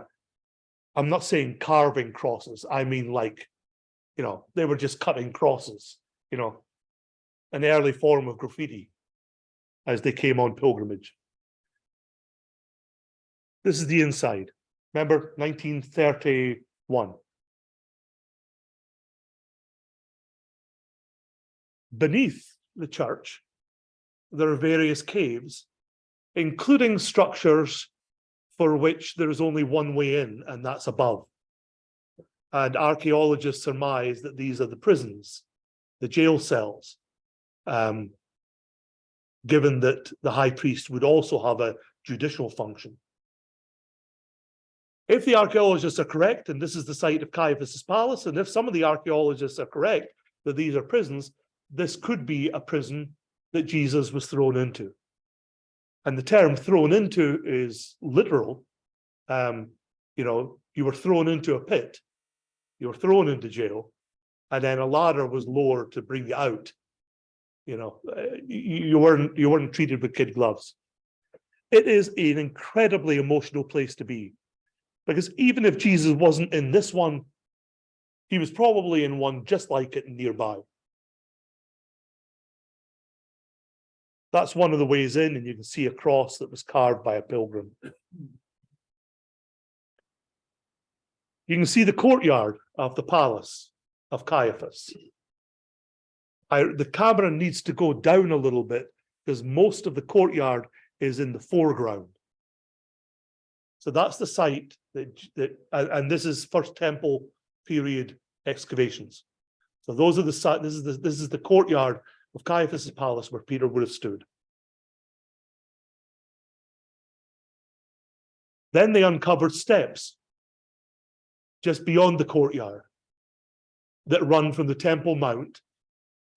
I'm not saying carving crosses, I mean like, they were just cutting crosses, an early form of graffiti as they came on pilgrimage. This is the inside. Remember, 1931. Beneath the church, there are various caves, including structures for which there is only one way in, and that's above. And archaeologists surmise that these are the prisons, the jail cells, given that the high priest would also have a judicial function. If the archaeologists are correct, and this is the site of Caiaphas's palace, and if some of the archaeologists are correct that these are prisons, this could be a prison that Jesus was thrown into. And the term thrown into is literal. You were thrown into a pit, you were thrown into jail, and then a ladder was lowered to bring you out. You weren't treated with kid gloves. It is an incredibly emotional place to be, because even if Jesus wasn't in this one, he was probably in one just like it nearby. That's one of the ways in, and you can see a cross that was carved by a pilgrim. You can see the courtyard of the palace of Caiaphas. The camera needs to go down a little bit because most of the courtyard is in the foreground. So that's the site and this is First Temple period excavations. So those are the site. This is the courtyard of Caiaphas's palace where Peter would have stood. Then they uncovered steps just beyond the courtyard that run from the Temple Mount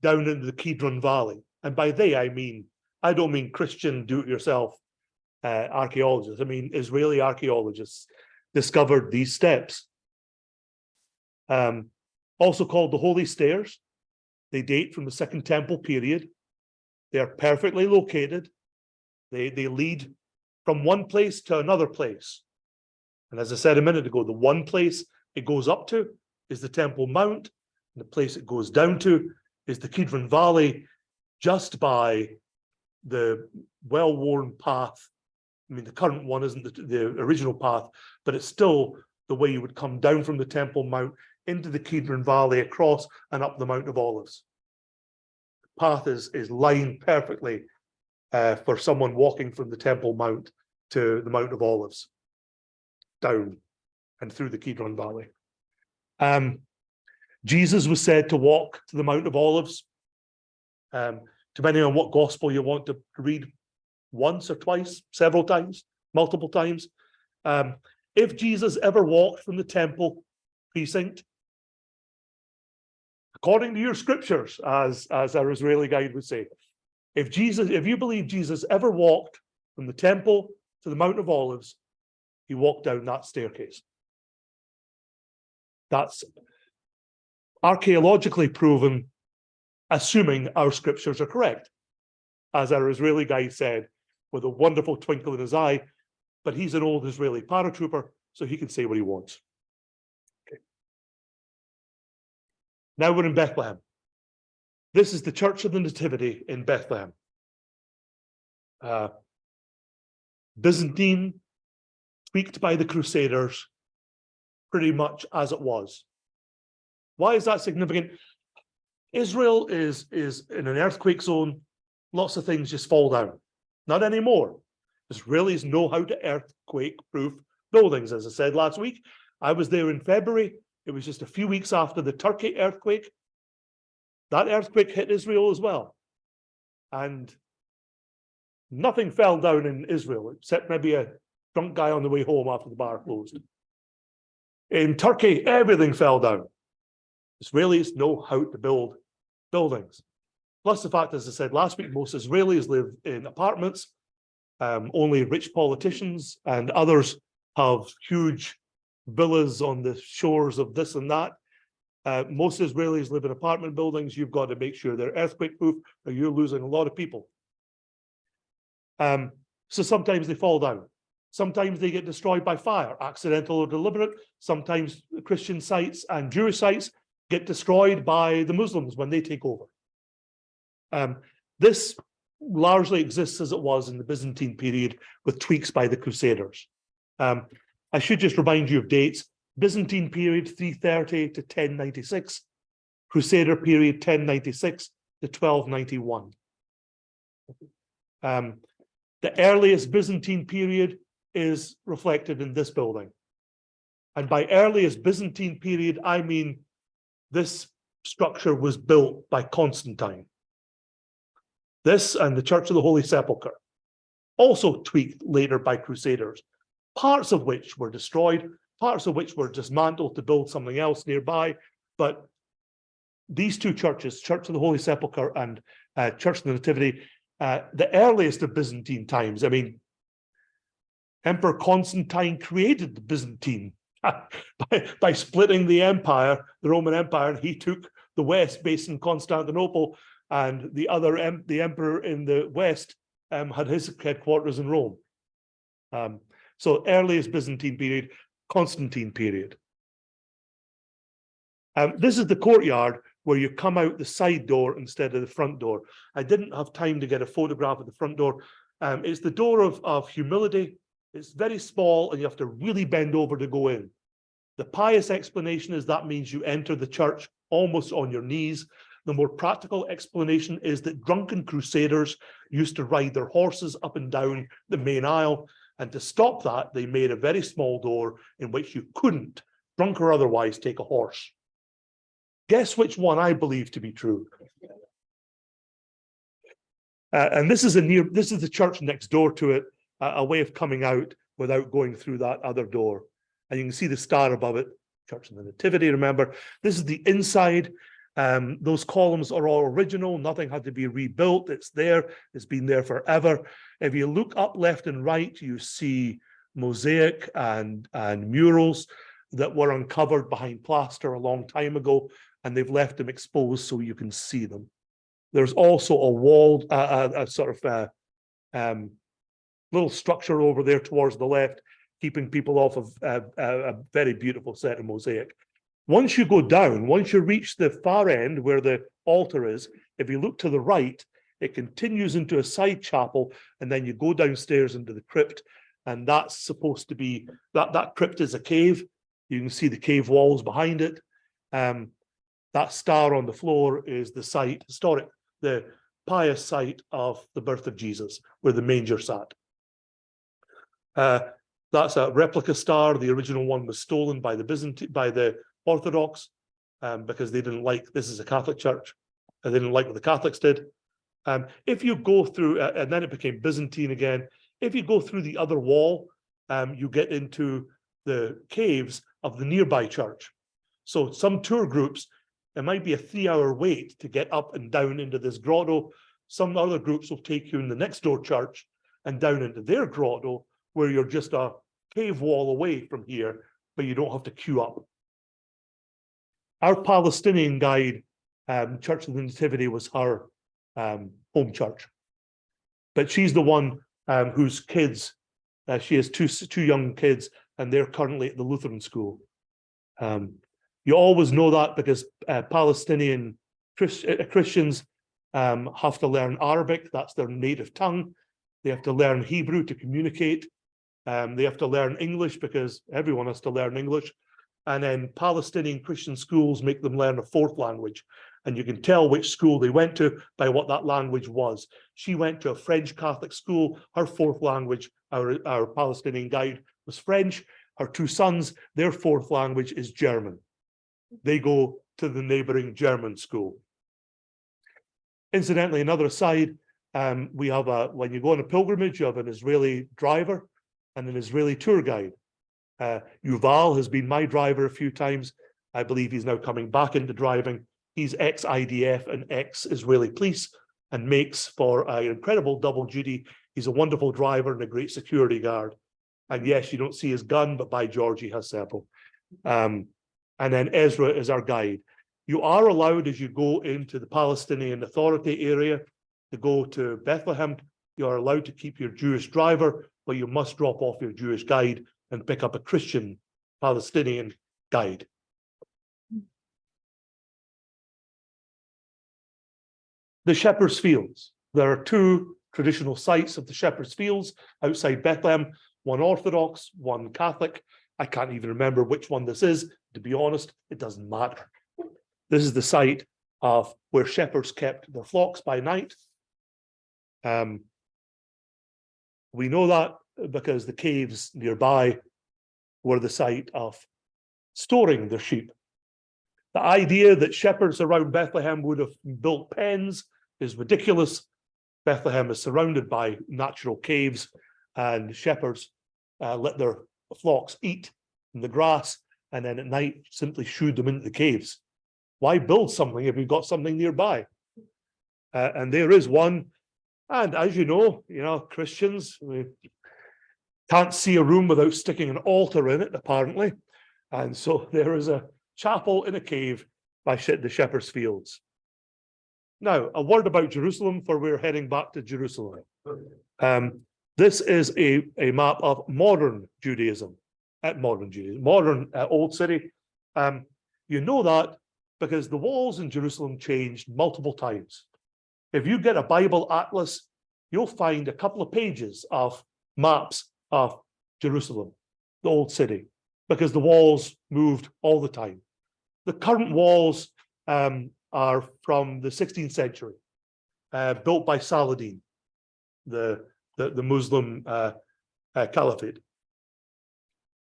down into the Kidron Valley. And by they, I don't mean Christian do-it-yourself archaeologists. I mean Israeli archaeologists discovered these steps. Also called the Holy Stairs. They date from the Second Temple period. They are perfectly located. They lead from one place to another place. And as I said a minute ago, the one place it goes up to is the Temple Mount. And the place it goes down to is the Kidron Valley, just by the well-worn path. I mean, the current one isn't the original path, but it's still the way you would come down from the Temple Mount into the Kidron Valley, across and up the Mount of Olives. The path is lined perfectly for someone walking from the Temple Mount to the Mount of Olives, down and through the Kidron Valley. Jesus was said to walk to the Mount of Olives. Depending on what gospel you want to read, once or twice, several times, multiple times. If Jesus ever walked from the temple precinct, according to your scriptures, as our Israeli guide would say, if you believe Jesus ever walked from the temple to the Mount of Olives, he walked down that staircase. That's archaeologically proven, assuming our scriptures are correct, as our Israeli guide said, with a wonderful twinkle in his eye. But he's an old Israeli paratrooper, so he can say what he wants. Okay. Now we're in Bethlehem. This is the Church of the Nativity in Bethlehem. Byzantine, tweaked by the Crusaders, pretty much as it was. Why is that significant? Israel is in an earthquake zone. Lots of things just fall down. Not anymore. Israelis know how to earthquake-proof buildings. As I said last week, I was there in February. It was just a few weeks after the Turkey earthquake. That earthquake hit Israel as well. And nothing fell down in Israel, except maybe a drunk guy on the way home after the bar closed. In Turkey, everything fell down. Israelis know how to build buildings. Plus the fact, as I said last week, most Israelis live in apartments. Only rich politicians and others have huge villas on the shores of this and that. Most Israelis live in apartment buildings. You've got to make sure they're earthquake proof, or you're losing a lot of people. So sometimes they fall down. Sometimes they get destroyed by fire, accidental or deliberate. Sometimes Christian sites and Jewish sites get destroyed by the Muslims when they take over. This largely exists as it was in the Byzantine period, with tweaks by the Crusaders. I should just remind you of dates. Byzantine period 330 to 1096, Crusader period 1096 to 1291. The earliest Byzantine period is reflected in this building. And by earliest Byzantine period, I mean this structure was built by Constantine. This and the Church of the Holy Sepulchre, also tweaked later by Crusaders, parts of which were destroyed, parts of which were dismantled to build something else nearby. But these two churches, Church of the Holy Sepulchre and Church of the Nativity, the earliest of Byzantine times. I mean, Emperor Constantine created the Byzantine by splitting the empire, the Roman Empire, and he took the West based in Constantinople, and the emperor in the West had his headquarters in Rome. So earliest Byzantine period, Constantine period. This is the courtyard where you come out the side door instead of the front door. I didn't have time to get a photograph of the front door. It's the door of humility. It's very small and you have to really bend over to go in. The pious explanation is that means you enter the church almost on your knees. The more practical explanation is that drunken crusaders used to ride their horses up and down the main aisle, and to stop that, they made a very small door in which you couldn't, drunk or otherwise, take a horse. Guess which one I believe to be true? And this is the church next door to it, a way of coming out without going through that other door. And you can see the star above it, Church of the Nativity, remember. This is the inside. Those columns are all original. Nothing had to be rebuilt. It's there. It's been there forever. If you look up left and right, you see mosaic and murals that were uncovered behind plaster a long time ago, and they've left them exposed so you can see them. There's also a walled, a sort of little structure over there towards the left, keeping people off of a very beautiful set of mosaic. Once you go down, once you reach the far end where the altar is, if you look to the right, it continues into a side chapel, and then you go downstairs into the crypt, and that's supposed to be, that crypt is a cave. You can see the cave walls behind it. That star on the floor is the site, historic, the pious site of the birth of Jesus, where the manger sat. That's a replica star. The original one was stolen by the Orthodox, because they didn't like, this is a Catholic church, and they didn't like what the Catholics did. If you go through, and then it became Byzantine again, if you go through the other wall, you get into the caves of the nearby church. So some tour groups, it might be a 3-hour wait to get up and down into this grotto. Some other groups will take you in the next door church and down into their grotto, where you're just a cave wall away from here, but you don't have to queue up. Our Palestinian guide, Church of the Nativity, was her home church. But she's the one whose kids, she has two young kids, and they're currently at the Lutheran school. You always know that because Palestinian Christians have to learn Arabic. That's their native tongue. They have to learn Hebrew to communicate. They have to learn English because everyone has to learn English. And then Palestinian Christian schools make them learn a fourth language. And you can tell which school they went to by what that language was. She went to a French Catholic school. Her fourth language, our Palestinian guide, was French. Her two sons, their fourth language is German. They go to the neighboring German school. Incidentally, another aside, we have when you go on a pilgrimage, you have an Israeli driver and an Israeli tour guide. Yuval has been my driver a few times. I believe he's now coming back into driving. He's ex-IDF and ex-Israeli police and makes for an incredible double duty. He's a wonderful driver and a great security guard. And yes, you don't see his gun, but by George, he has several. And then Ezra is our guide. You are allowed, as you go into the Palestinian Authority area, to go to Bethlehem. You are allowed to keep your Jewish driver, but you must drop off your Jewish guide and pick up a Christian Palestinian guide. The Shepherd's Fields. There are two traditional sites of the Shepherd's Fields outside Bethlehem, one Orthodox, one Catholic. I can't even remember which one this is. To be honest, it doesn't matter. This is the site of where shepherds kept their flocks by night. We know that because the caves nearby were the site of storing their sheep. The idea that shepherds around Bethlehem would have built pens is ridiculous. Bethlehem is surrounded by natural caves, and shepherds let their flocks eat in the grass, and then at night simply shooed them into the caves. Why build something if you've got something nearby? And there is one. And as you know, Christians, we can't see a room without sticking an altar in it, apparently. And so there is a chapel in a cave by the Shepherd's Fields. Now, a word about Jerusalem, for we're heading back to Jerusalem. This is a map of modern Judaism, modern Old City. You know that because the walls in Jerusalem changed multiple times. If you get a Bible atlas, you'll find a couple of pages of maps of Jerusalem, the Old City, because the walls moved all the time. The current walls are from the 16th century, built by Saladin, the Muslim caliphate.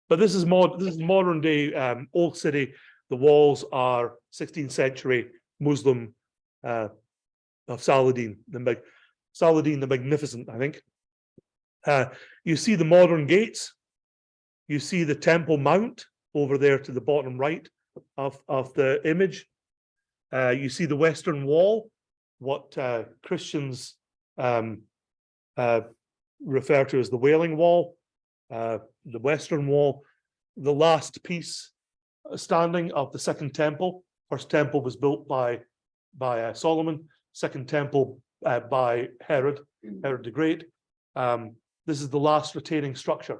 But this is modern day Old City. The walls are 16th century Muslim of Saladin, Saladin the Magnificent, I think. You see the modern gates. You see the Temple Mount over there to the bottom right of the image. You see the Western Wall, what Christians refer to as the Wailing Wall, the Western Wall, the last piece standing of the Second Temple. First temple was built by Solomon. Second temple by Herod the Great. This is the last retaining structure.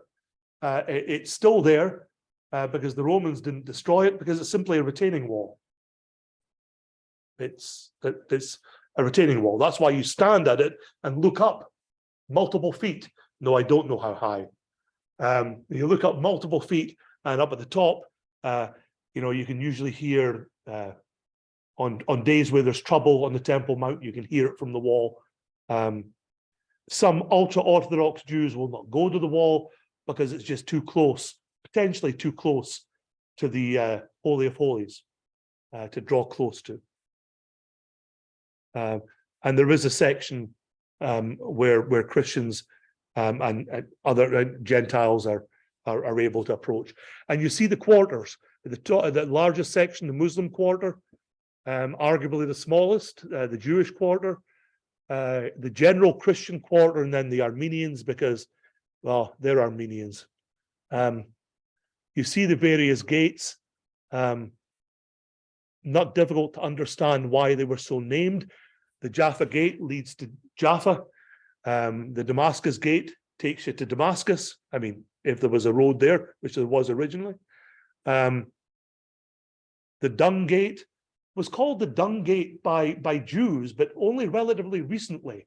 It's still there because the Romans didn't destroy it, because it's simply a retaining wall. It's a retaining wall. That's why you stand at it and look up multiple feet. No, I don't know how high. You look up multiple feet, and up at the top, you can usually hear On days where there's trouble on the Temple Mount, you can hear it from the wall. Some ultra-Orthodox Jews will not go to the wall because it's just too close, potentially too close to the Holy of Holies to draw close to. And there is a section where Christians and other Gentiles are able to approach. And you see the quarters, the largest section, the Muslim quarter, arguably the smallest, the Jewish quarter, the general Christian quarter, and then the Armenians, because, well, they're Armenians. You see the various gates. Not difficult to understand why they were so named. The Jaffa Gate leads to Jaffa. The Damascus Gate takes you to Damascus. I mean, if there was a road there, which there was originally. The Dung Gate was called the Dung Gate by Jews, but only relatively recently,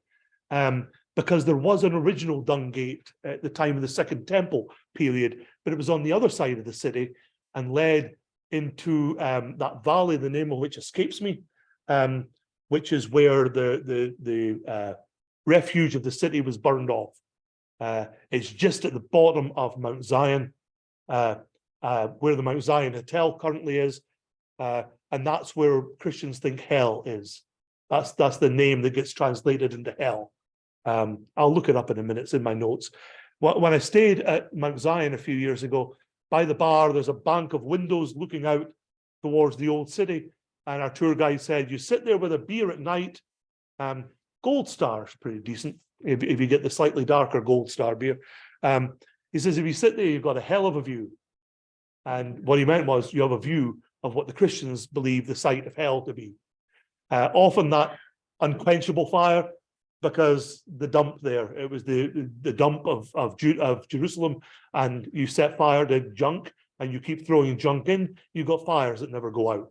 because there was an original Dung Gate at the time of the Second Temple period, but it was on the other side of the city and led into that valley, the name of which escapes me, which is where the refuge of the city was burned off. It's just at the bottom of Mount Zion, where the Mount Zion Hotel currently is, and that's where Christians think hell is. That's the name that gets translated into hell. I'll look it up in a minute, it's in my notes. When I stayed at Mount Zion a few years ago, by the bar, there's a bank of windows looking out towards the old city, and our tour guide said, you sit there with a beer at night. Gold Star's pretty decent if you get the slightly darker Gold Star beer. He says, if you sit there, you've got a hell of a view. And what he meant was you have a view of what the Christians believe the site of hell to be. Often that unquenchable fire, because the dump there, it was the dump of Jerusalem, and you set fire to junk and you keep throwing junk in, you got fires that never go out.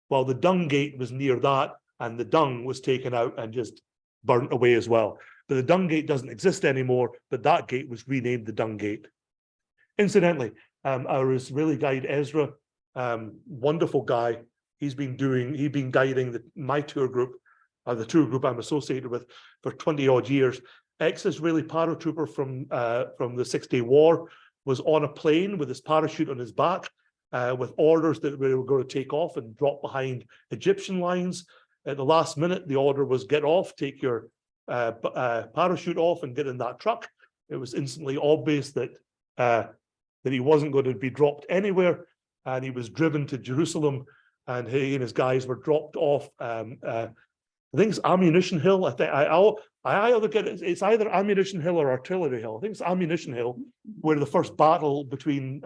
Well, the Dung Gate was near that, and the dung was taken out and just burnt away as well. But the Dung Gate doesn't exist anymore, but that gate was renamed the Dung Gate. Incidentally, our Israeli guide Ezra, wonderful guy, he's been guiding my tour group, the tour group I'm associated with, for 20 odd years. Ex-Israeli paratrooper from the Six-Day War, was on a plane with his parachute on his back, with orders that we were going to take off and drop behind Egyptian lines. At the last minute, the order was get off, take your parachute off and get in that truck. It was instantly obvious that he wasn't going to be dropped anywhere, and he was driven to Jerusalem, and he and his guys were dropped off. I think it's Ammunition Hill. I think I either get it. It's either Ammunition Hill or Artillery Hill. I think it's Ammunition Hill, where the first battle between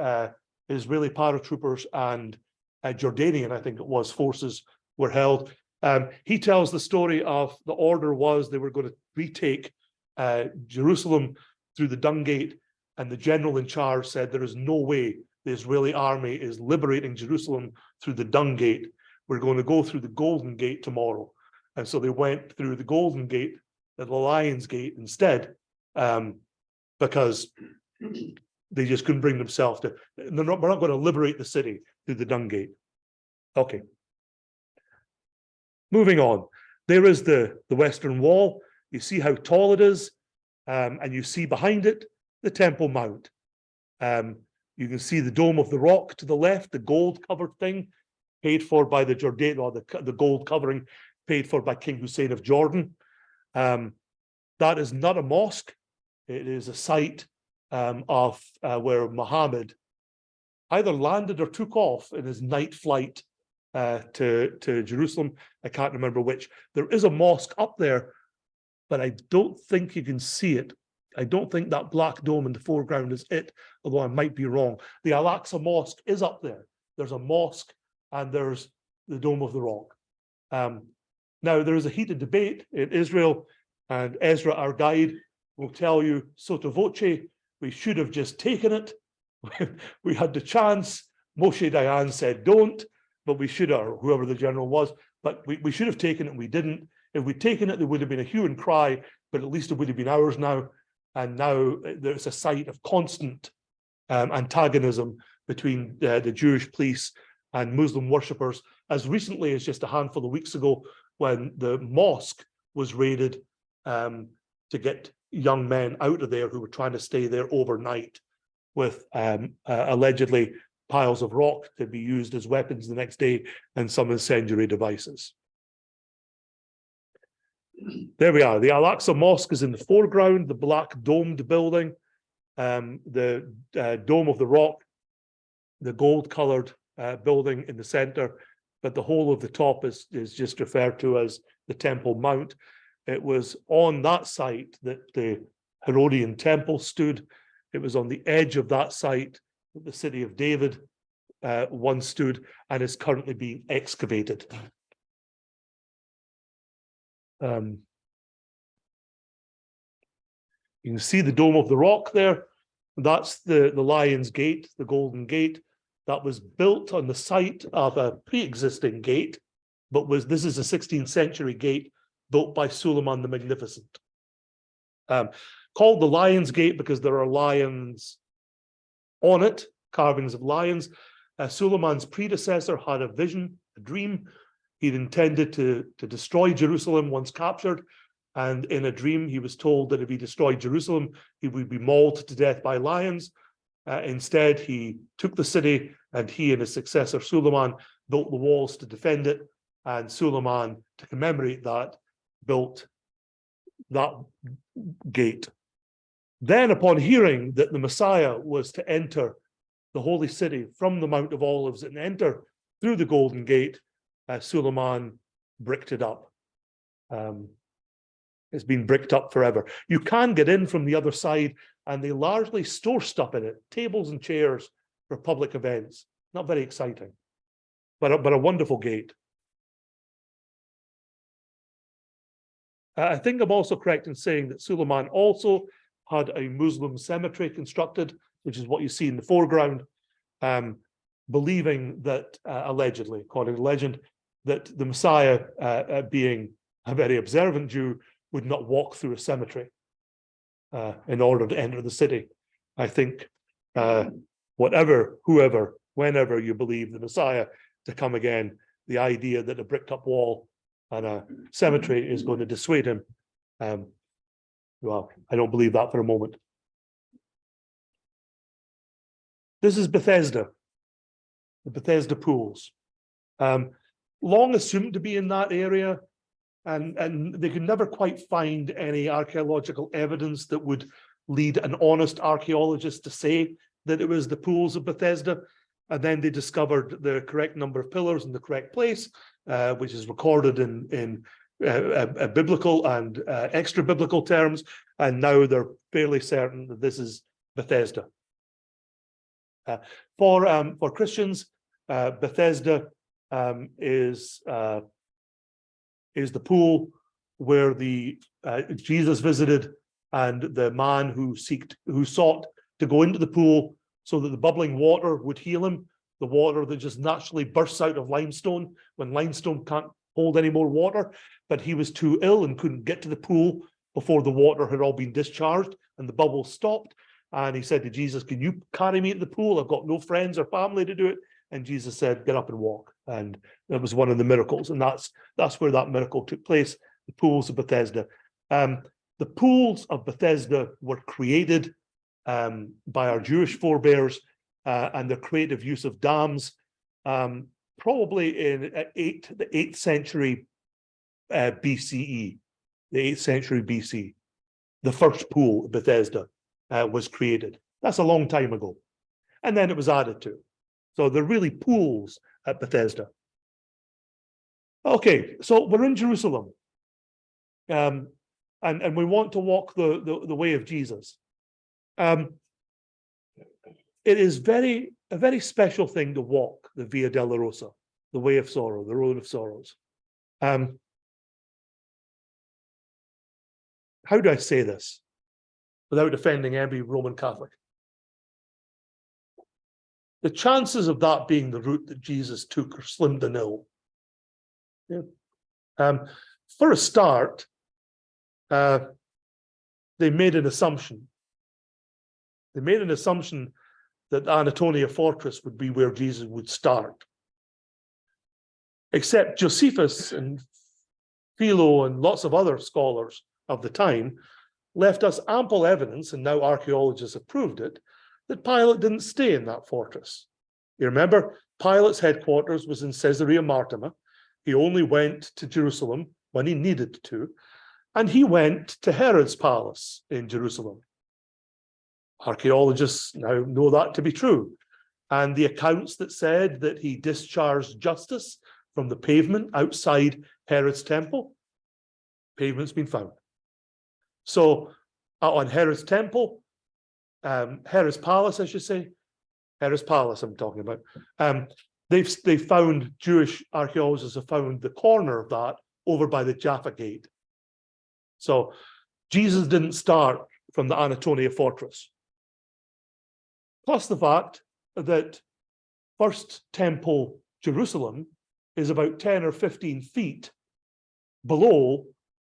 Israeli paratroopers and Jordanian, I think it was, forces were held. He tells the story of the order was they were going to retake Jerusalem through the Dung Gate, and the general in charge said there is no way the Israeli army is liberating Jerusalem through the Dung Gate. We're going to go through the Golden Gate tomorrow. And so they went through the Golden Gate, the Lion's Gate instead, because they just couldn't bring themselves to. We're not going to liberate the city through the Dung Gate. Okay. Moving on, there is the Western Wall. You see how tall it is, and you see behind it the Temple Mount. You can see the Dome of the Rock to the left, the gold-covered thing, paid for by the Jordan, or the gold covering paid for by King Hussein of Jordan. That is not a mosque. It is a site of where Muhammad either landed or took off in his night flight to Jerusalem. I can't remember which. There is a mosque up there, but I don't think you can see it. I don't think that black dome in the foreground is it, although I might be wrong. The Al-Aqsa Mosque is up there. There's a mosque and there's the Dome of the Rock. Now, there is a heated debate in Israel, and Ezra, our guide, will tell you, sotto voce, we should have just taken it. We had the chance. Moshe Dayan said don't, but we should have, or whoever the general was, but we should have taken it and we didn't. If we'd taken it, there would have been a hue and cry, but at least it would have been ours now. And now there's a site of constant antagonism between the Jewish police and Muslim worshippers. as recently as just a handful of weeks ago, when the mosque was raided to get young men out of there who were trying to stay there overnight with allegedly piles of rock to be used as weapons the next day and some incendiary devices. There we are. The Al-Aqsa Mosque is in the foreground, the black domed building, the Dome of the Rock, the gold-colored building in the center, but the whole of the top is just referred to as the Temple Mount. It was on that site that the Herodian Temple stood. It was on the edge of that site that the city of David once stood and is currently being excavated. You can see the Dome of the Rock there. That's the Lion's Gate, the Golden Gate, that was built on the site of a pre-existing gate, but this is a 16th century gate built by Suleiman the Magnificent. Called the Lion's Gate because there are lions on it, carvings of lions. Suleiman's predecessor had a vision, a dream. He'd intended to destroy Jerusalem once captured, and in a dream he was told that if he destroyed Jerusalem, he would be mauled to death by lions. Instead, he took the city, and he and his successor Suleiman built the walls to defend it, and Suleiman, to commemorate that, built that gate. Then, upon hearing that the Messiah was to enter the holy city from the Mount of Olives and enter through the Golden Gate, Suleiman bricked it up. It's been bricked up forever. You can get in from the other side, and they largely store stuff in it, tables and chairs for public events. Not very exciting, but a wonderful gate. I think I'm also correct in saying that Suleiman also had a Muslim cemetery constructed, which is what you see in the foreground, believing that, allegedly, according to legend, that the Messiah, being a very observant Jew, would not walk through a cemetery in order to enter the city. I think whoever, whenever you believe the Messiah to come again, the idea that a bricked up wall and a cemetery is going to dissuade him, well, I don't believe that for a moment. This is Bethesda, the Bethesda pools. Long assumed to be in that area, and they could never quite find any archaeological evidence that would lead an honest archaeologist to say that it was the pools of Bethesda. And then they discovered the correct number of pillars in the correct place, which is recorded in biblical and extra biblical terms. And now they're fairly certain that this is Bethesda. For Christians, Bethesda is the pool where Jesus visited, and the man who sought to go into the pool so that the bubbling water would heal him, the water that just naturally bursts out of limestone when limestone can't hold any more water. But he was too ill and couldn't get to the pool before the water had all been discharged and the bubbles stopped. And he said to Jesus, "Can you carry me to the pool? I've got no friends or family to do it." And Jesus said, "Get up and walk." And that was one of the miracles. And that's where that miracle took place, the pools of Bethesda. The pools of Bethesda were created by our Jewish forebears and their creative use of dams, probably in the 8th century BCE, the 8th century BC. The first pool of Bethesda was created. That's a long time ago. And then it was added to. So they're really pools at Bethesda. Okay, so we're in Jerusalem. And we want to walk the way of Jesus. It is a very special thing to walk the Via Dolorosa, the way of sorrow, the road of sorrows. How do I say this without offending every Roman Catholic? The chances of that being the route that Jesus took are slim to nil. Yeah. For a start, they made an assumption. They made an assumption that Anatolia Fortress would be where Jesus would start. except Josephus and Philo and lots of other scholars of the time left us ample evidence, and now archaeologists have proved it, that Pilate didn't stay in that fortress. You remember, Pilate's headquarters was in Caesarea Maritima. He only went to Jerusalem when he needed to, and he went to Herod's palace in Jerusalem. Archaeologists now know that to be true. And the accounts that said that he discharged justice from the pavement outside Herod's temple, pavement's been found. So on Herod's temple, Herod's palace, I should say, Herod's palace I'm talking about, they found, Jewish archaeologists have found the corner of that over by the Jaffa Gate. So Jesus didn't start from the Antonia fortress. Plus the fact that First Temple Jerusalem is about 10 or 15 feet below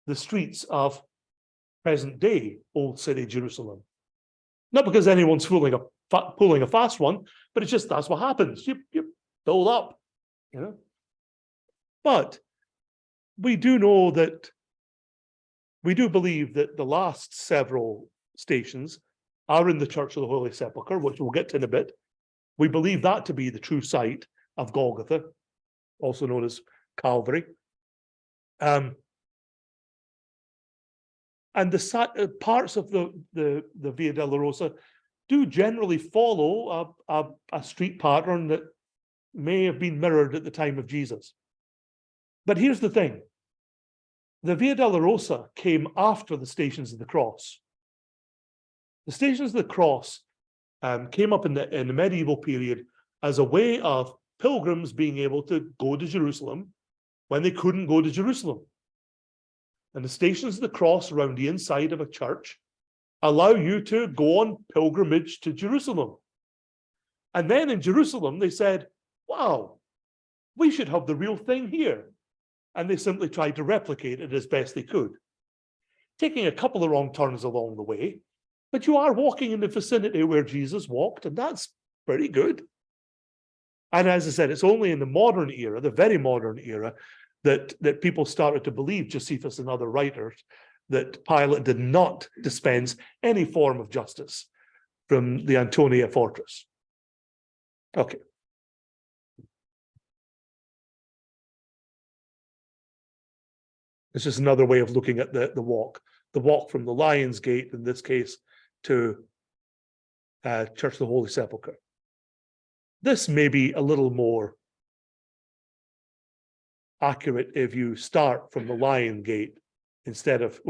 the streets of present day Old City Jerusalem. Not because anyone's pulling a fast one, but it's just that's what happens. You build up, you know. But we do know that, we do believe that the last several stations are in the Church of the Holy Sepulchre, which we'll get to in a bit. We believe that to be the true site of Golgotha, also known as Calvary. And the parts of the Via Dolorosa do generally follow a street pattern that may have been mirrored at the time of Jesus. But here's the thing. The Via Dolorosa came after the Stations of the Cross. The Stations of the Cross came up in the medieval period as a way of pilgrims being able to go to Jerusalem when they couldn't go to Jerusalem. And the Stations of the Cross around the inside of a church allow you to go on pilgrimage to Jerusalem. And then in Jerusalem, they said, wow, we should have the real thing here. And they simply tried to replicate it as best they could, taking a couple of wrong turns along the way. But you are walking in the vicinity where Jesus walked, and that's pretty good. And as I said, it's only in the modern era, the very modern era, that people started to believe, Josephus and other writers, that Pilate did not dispense any form of justice from the Antonia fortress. Okay. It's just another way of looking at the walk from the Lion's Gate, in this case, to Church of the Holy Sepulchre. This may be a little more accurate if you start from the Lion Gate instead of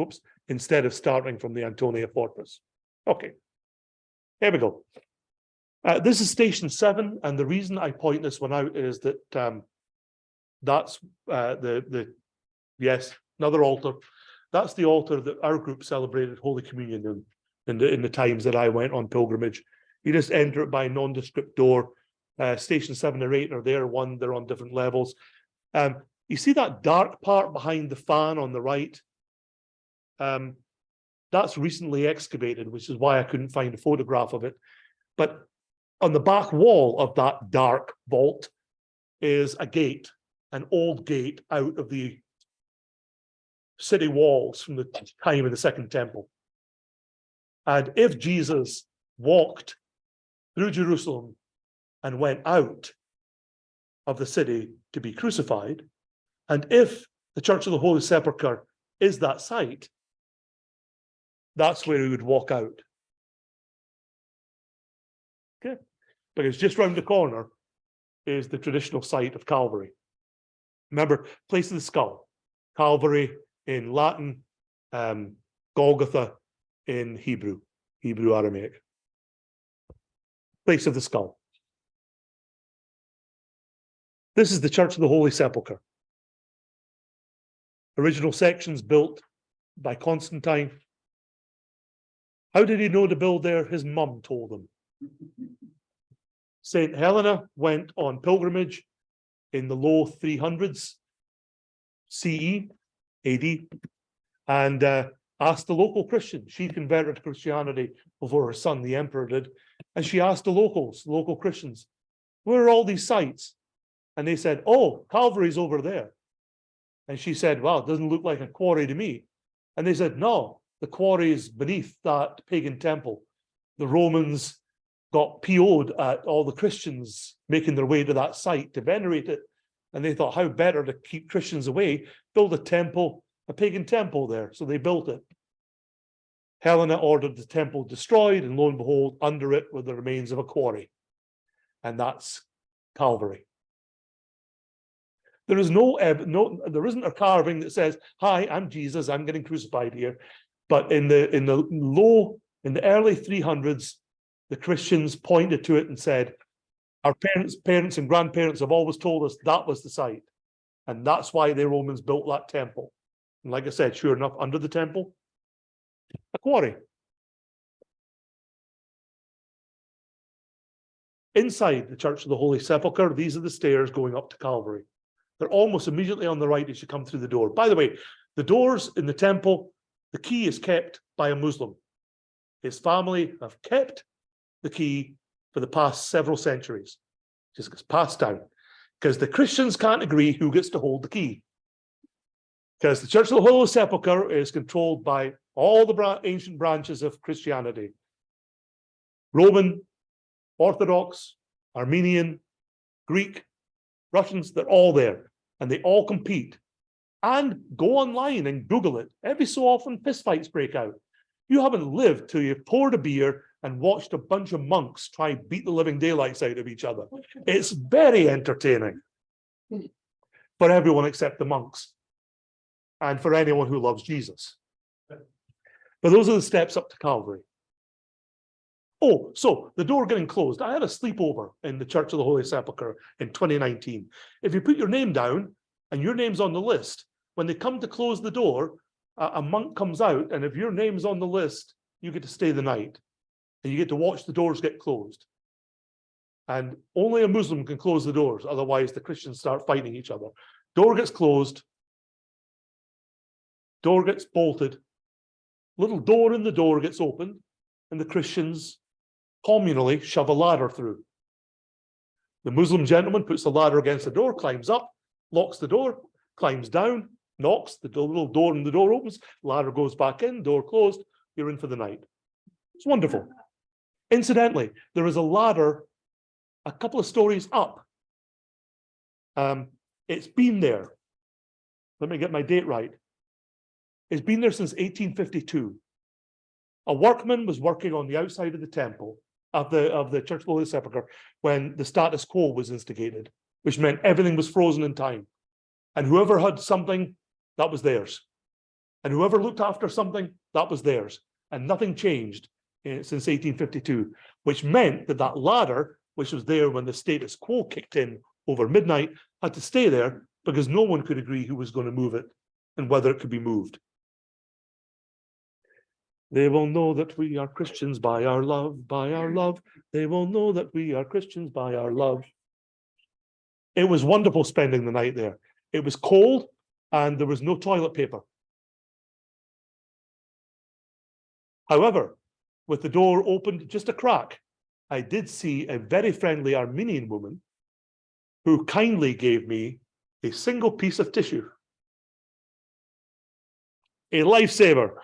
starting from the Antonia Fortress. Okay, here we go. This is Station 7, and the reason I point this one out is that that's yes, another altar. That's the altar that our group celebrated Holy Communion in the times that I went on pilgrimage. You just enter it by a nondescript door. Station 7 or 8 are there, they're on different levels. You see that dark part behind the fan on the right? That's recently excavated, which is why I couldn't find a photograph of it. But on the back wall of that dark vault is a gate, an old gate out of the city walls from the time of the Second Temple. And if Jesus walked through Jerusalem and went out of the city to be crucified, and if the Church of the Holy Sepulchre is that site, that's where he would walk out. Okay? Because just round the corner is the traditional site of Calvary. Remember, place of the skull. Calvary in Latin, Golgotha in Hebrew Aramaic. Place of the skull. This is the Church of the Holy Sepulchre. Original sections built by Constantine. How did he know to build there? His mum told him. Saint Helena went on pilgrimage in the low 300s CE, AD, and asked the local Christians. She converted to Christianity before her son, the emperor, did. And she asked the local Christians, where are all these sites? And they said, oh, Calvary's over there. And she said, well, it doesn't look like a quarry to me. And they said, no, the quarry is beneath that pagan temple. The Romans got PO'd at all the Christians making their way to that site to venerate it. And they thought, how better to keep Christians away, build a temple, a pagan temple there. So they built it. Helena ordered the temple destroyed, and lo and behold, under it were the remains of a quarry. And that's Calvary. There is there isn't a carving that says, hi, I'm Jesus, I'm getting crucified here. But in the early 300s, the Christians pointed to it and said, our parents and grandparents have always told us that was the site. And that's why the Romans built that temple. And like I said, sure enough, under the temple, a quarry. Inside the Church of the Holy Sepulchre, these are the stairs going up to Calvary. They're almost immediately on the right as you come through the door. By the way, the doors in the temple, the key is kept by a Muslim. His family have kept the key for the past several centuries. It just gets passed down because the Christians can't agree who gets to hold the key. Because the Church of the Holy Sepulchre is controlled by all the ancient branches of Christianity. Roman, Orthodox, Armenian, Greek, Russians, they're all there. And they all compete. And go online and Google it. Every so often, fistfights break out. You haven't lived till you've poured a beer and watched a bunch of monks try and beat the living daylights out of each other. It's very entertaining. For everyone except the monks. And for anyone who loves Jesus. But those are the steps up to Calvary. Oh, so the door getting closed. I had a sleepover in the Church of the Holy Sepulchre in 2019. If you put your name down and your name's on the list, when they come to close the door, a monk comes out, and if your name's on the list, you get to stay the night. And you get to watch the doors get closed. And only a Muslim can close the doors, otherwise the Christians start fighting each other. Door gets closed. Door gets bolted. Little door in the door gets opened, and the Christians communally shove a ladder through. The Muslim gentleman puts the ladder against the door, climbs up, locks the door, climbs down, knocks, the little door in the door opens, ladder goes back in, door closed, you're in for the night. It's wonderful. Incidentally, there is a ladder a couple of stories up. It's been there. Let me get my date right. It's been there since 1852. A workman was working on the outside of the temple of the Church of the Holy Sepulchre when the status quo was instigated, which meant everything was frozen in time. And whoever had something, that was theirs. And whoever looked after something, that was theirs. And nothing changed since 1852, which meant that that ladder, which was there when the status quo kicked in over midnight, had to stay there because no one could agree who was going to move it and whether it could be moved. They will know that we are Christians by our love, by our love. They will know that we are Christians by our love. It was wonderful spending the night there. It was cold and there was no toilet paper. However, with the door opened just a crack, I did see a very friendly Armenian woman who kindly gave me a single piece of tissue. A lifesaver.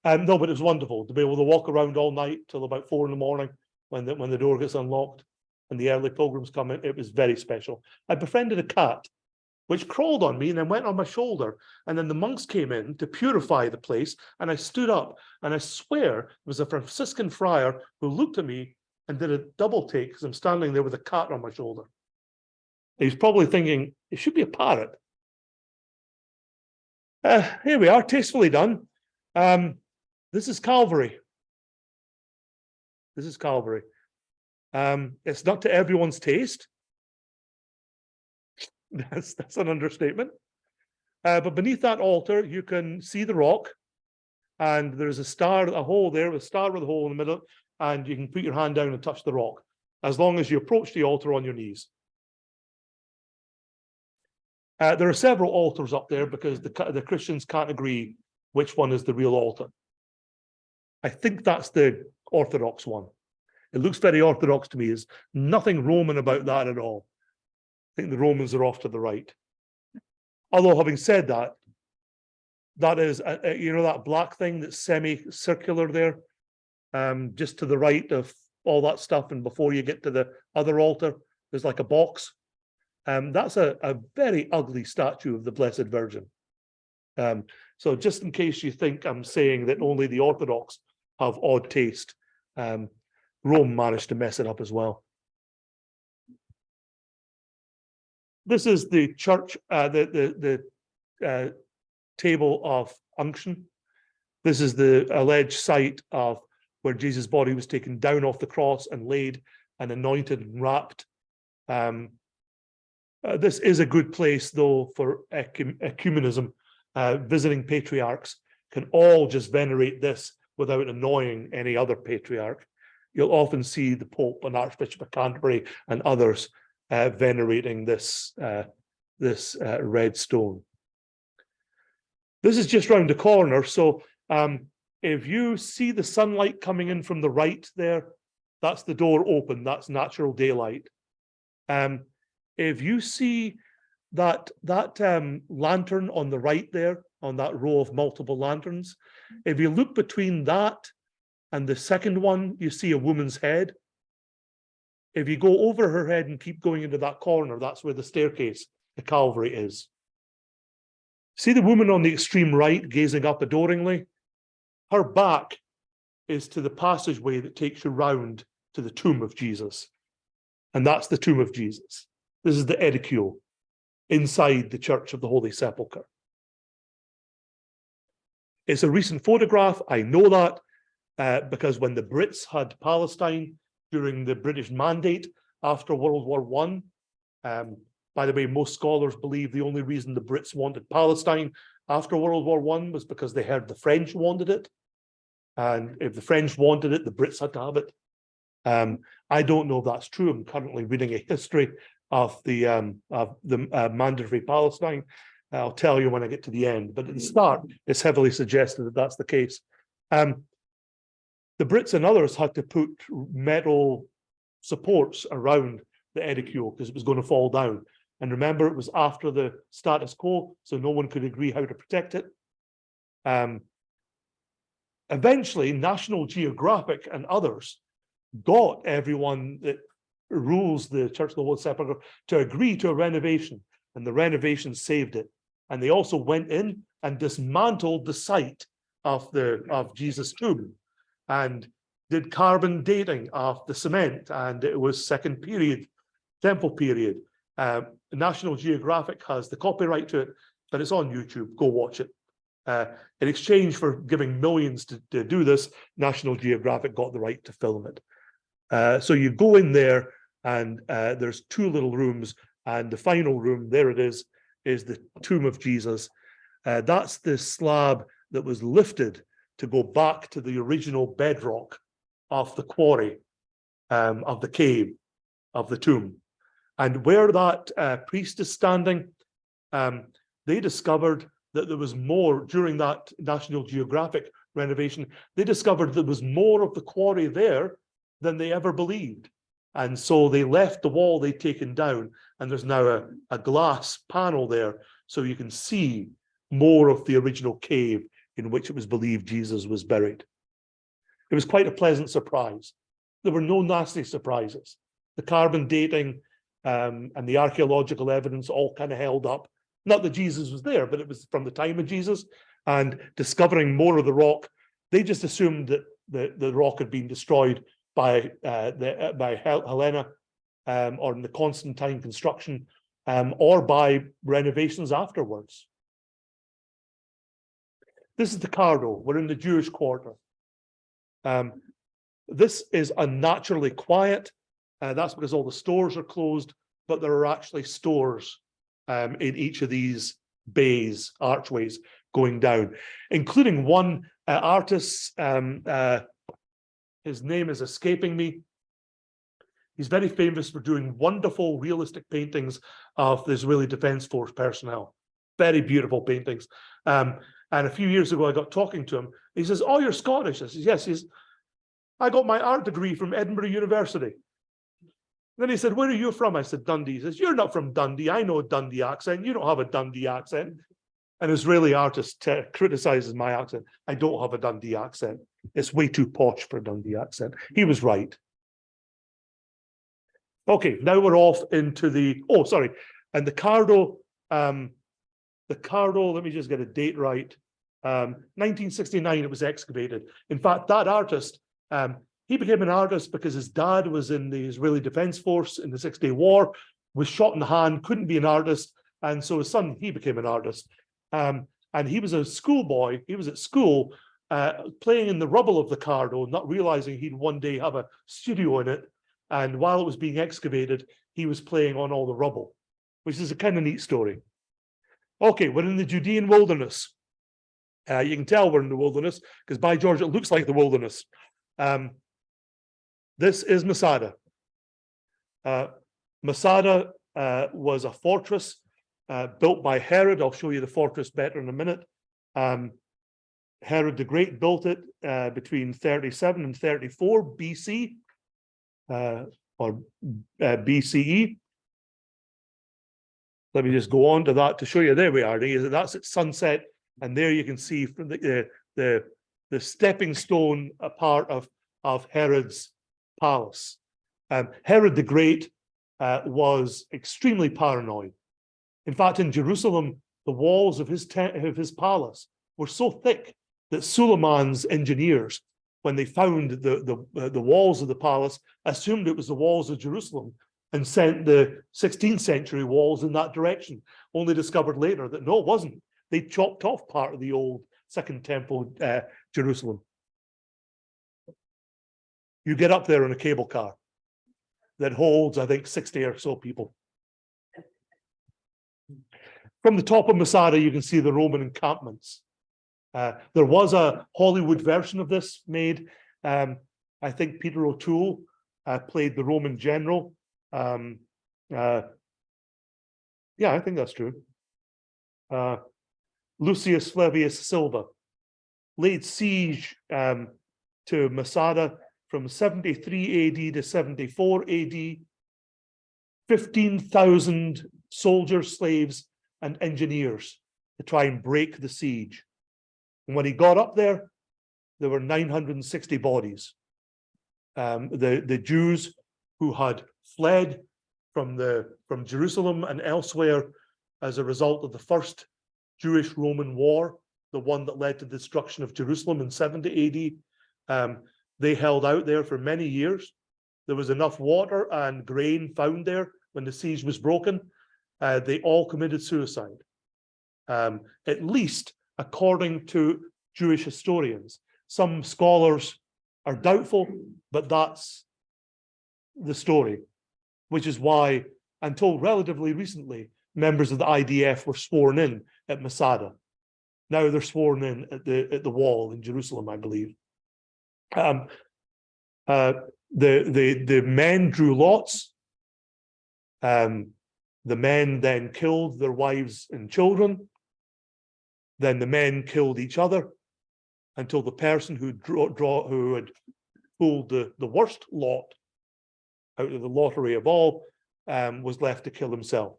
No, but it was wonderful to be able to walk around all night till about 4 a.m. when the door gets unlocked and the early pilgrims come in. It was very special. I befriended a cat which crawled on me and then went on my shoulder. And then the monks came in to purify the place. And I stood up and I swear it was a Franciscan friar who looked at me and did a double take because I'm standing there with a cat on my shoulder. He was probably thinking, it should be a parrot. Here we are, tastefully done. This is Calvary. This is Calvary. It's not to everyone's taste. That's an understatement. But beneath that altar, you can see the rock, and there's a star, a hole there, with a star with a hole in the middle, and you can put your hand down and touch the rock, as long as you approach the altar on your knees. There are several altars up there because the Christians can't agree which one is the real altar. I think that's the Orthodox one. It looks very Orthodox to me. There's nothing Roman about that at all. think the Romans are off to the right. Although having said that, that is, you know, that black thing that's semi-circular there, just to the right of all that stuff, and before you get to the other altar, there's like a box. That's a very ugly statue of the Blessed Virgin. So just in case you think I'm saying that only the Orthodox have odd taste, Rome managed to mess it up as well. This is the church, the table of unction. This is the alleged site of where Jesus' body was taken down off the cross and laid and anointed and wrapped. This is a good place, though, for ecumenism. Visiting patriarchs can all just venerate this without annoying any other patriarch. You'll often see the Pope and Archbishop of Canterbury and others venerating this red stone. This is just round the corner, so if you see the sunlight coming in from the right there, that's the door open, that's natural daylight. If you see that lantern on the right there, on that row of multiple lanterns, if you look between that and the second one, you see a woman's head. If you go over her head and keep going into that corner, that's where the staircase, the Calvary, is. See the woman on the extreme right gazing up adoringly? Her back is to the passageway that takes you round to the tomb of Jesus. And that's the tomb of Jesus. This is the edicule inside the Church of the Holy Sepulchre. It's a recent photograph. I know that because when the Brits had Palestine during the British Mandate after World War I, by the way, most scholars believe the only reason the Brits wanted Palestine after World War I was because they heard the French wanted it. And if the French wanted it, the Brits had to have it. I don't know if that's true. I'm currently reading a history of the mandatory Palestine. I'll tell you when I get to the end. But at the start, it's heavily suggested that that's the case. The Brits and others had to put metal supports around the edicule because it was going to fall down. And remember, it was after the status quo, so no one could agree how to protect it. Eventually, National Geographic and others got everyone that rules the Church of the Holy Sepulchre to agree to a renovation, and the renovation saved it. And they also went in and dismantled the site of Jesus' tomb and did carbon dating of the cement, and it was second period, temple period. National Geographic has the copyright to it, but it's on YouTube. Go watch it. In exchange for giving millions to do this, National Geographic got the right to film it. So you go in there, and there's two little rooms, and the final room, there it is the tomb of Jesus. That's the slab that was lifted to go back to the original bedrock of the quarry, of the cave, of the tomb. And where that priest is standing, they discovered that there was more during that National Geographic renovation. They discovered there was more of the quarry there than they ever believed. And so they left the wall they'd taken down, and there's now a glass panel there, so you can see more of the original cave in which it was believed Jesus was buried. It was quite a pleasant surprise. There were no nasty surprises. The carbon dating and the archaeological evidence all kind of held up. Not that Jesus was there, but it was from the time of Jesus, and discovering more of the rock. They just assumed that the rock had been destroyed by Helena or in the Constantine construction or by renovations afterwards. This is the Cardo. We're in the Jewish quarter. This is unnaturally quiet. That's because all the stores are closed, but there are actually stores in each of these bays, archways going down, including one artist. His name is escaping me. He's very famous for doing wonderful realistic paintings of the Israeli Defense Force personnel. Very beautiful paintings. And a few years ago, I got talking to him. He says, "Oh, you're Scottish?" I says, "Yes." He says, "I got my art degree from Edinburgh University." Then he said, where are you from? I said, Dundee. He says, you're not from Dundee. I know a Dundee accent. You don't have a Dundee accent. An Israeli artist criticizes my accent. I don't have a Dundee accent. It's way too posh for a Dundee accent. He was right. Okay, now we're off into the, oh, sorry. And the Cardo, let me just get a date right. 1969, it was excavated. In fact, that artist, he became an artist because his dad was in the Israeli Defense Force in the 6-Day War, was shot in the hand, couldn't be an artist. And so his son, he became an artist. And he was a schoolboy. He was at school playing in the rubble of the Cardo, not realizing he'd one day have a studio in it. And while it was being excavated, he was playing on all the rubble, which is a kind of neat story. Okay, we're in the Judean wilderness. You can tell we're in the wilderness because by George, it looks like the wilderness. This is Masada. Masada was a fortress built by Herod. I'll show you the fortress better in a minute. Herod the Great built it between 37 and 34 BC or BCE. Let me just go on to that to show you. There we are. That's at sunset, and there you can see from the stepping stone a part of Herod's palace. Herod the Great was extremely paranoid. In fact, in Jerusalem, the walls of his palace were so thick that Suleiman's engineers, when they found the walls of the palace, assumed it was the walls of Jerusalem and sent the 16th century walls in that direction, only discovered later that no, it wasn't. They chopped off part of the old Second Temple, Jerusalem. You get up there in a cable car that holds, I think, 60 or so people. From the top of Masada, you can see the Roman encampments. There was a Hollywood version of this made. I think Peter O'Toole played the Roman general. Yeah, I think that's true. Lucius Flavius Silva laid siege to Masada from 73 AD to 74 AD. 15,000 soldiers, slaves, and engineers to try and break the siege. And when he got up there, there were 960 bodies. The Jews who had fled from Jerusalem and elsewhere as a result of the first Jewish-Roman War, the one that led to the destruction of Jerusalem in 70 AD. They held out there for many years. There was enough water and grain found there when the siege was broken. They all committed suicide, at least according to Jewish historians. Some scholars are doubtful, but that's the story, which is why, until relatively recently, members of the IDF were sworn in at Masada. Now they're sworn in at the wall in Jerusalem, I believe. The men drew lots. The men then killed their wives and children. Then the men killed each other until the person who had pulled the worst lot out of the lottery of all was left to kill himself.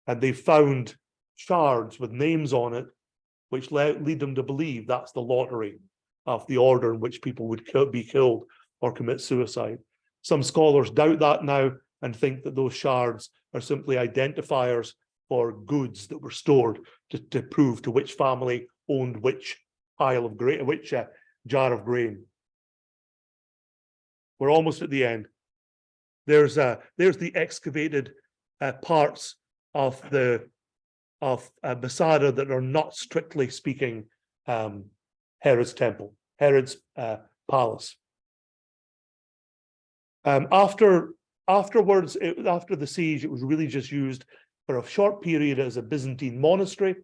And they found shards with names on it, which lead them to believe that's the lottery of the order in which people would be killed or commit suicide. Some scholars doubt that now and think that those shards are simply identifiers for goods that were stored to prove to which family owned which pile of grain, which jar of grain. We're almost at the end. There's the excavated parts of Masada that are not strictly speaking Herod's temple, Herod's palace. Afterwards, after the siege, it was really just used for a short period as a Byzantine monastery.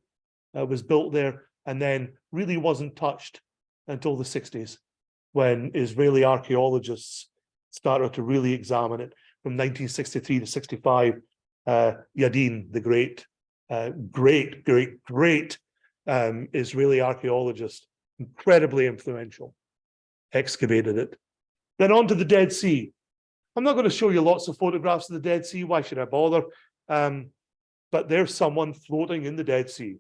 Was built there and then really wasn't touched until the 60s, when Israeli archaeologists started to really examine it. From 1963 to 65, Yadin, the great Israeli archaeologist, incredibly influential, excavated it. Then on to the Dead Sea. I'm not going to show you lots of photographs of the Dead Sea. Why should I bother? But there's someone floating in the Dead Sea.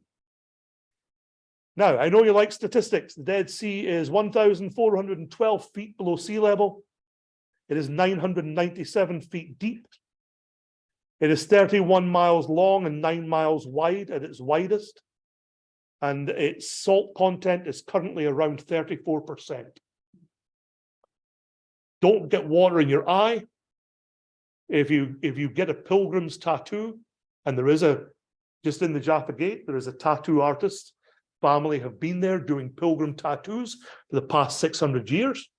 Now, I know you like statistics. The Dead Sea is 1,412 feet below sea level. It is 997 feet deep. It is 31 miles long and 9 miles wide at its widest. And its salt content is currently around 34%. Don't get water in your eye. If you get a pilgrim's tattoo, and there is just in the Jaffa Gate, there is a tattoo artist family have been there doing pilgrim tattoos for the past 600 years.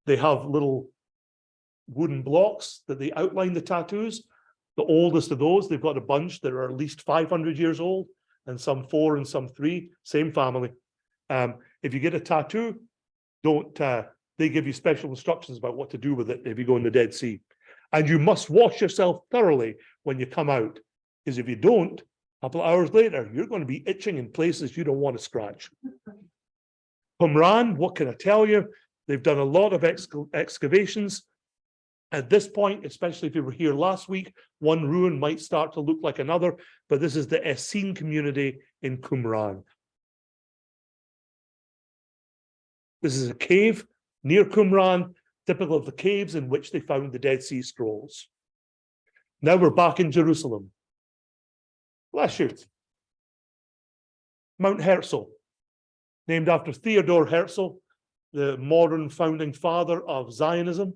They have little wooden blocks that they outline the tattoos. The oldest of those, they've got a bunch that are at least 500 years old, and some 4 and some 3, same family. If you get a tattoo, they give you special instructions about what to do with it if you go in the Dead Sea. And you must wash yourself thoroughly when you come out, because if you don't, a couple of hours later, you're going to be itching in places you don't want to scratch. Qumran, what can I tell you? They've done a lot of excavations. At this point, especially if you were here last week, one ruin might start to look like another, but this is the Essene community in Qumran. This is a cave near Qumran, typical of the caves in which they found the Dead Sea Scrolls. Now we're back in Jerusalem. Bless you. Mount Herzl, named after Theodor Herzl, the modern founding father of Zionism.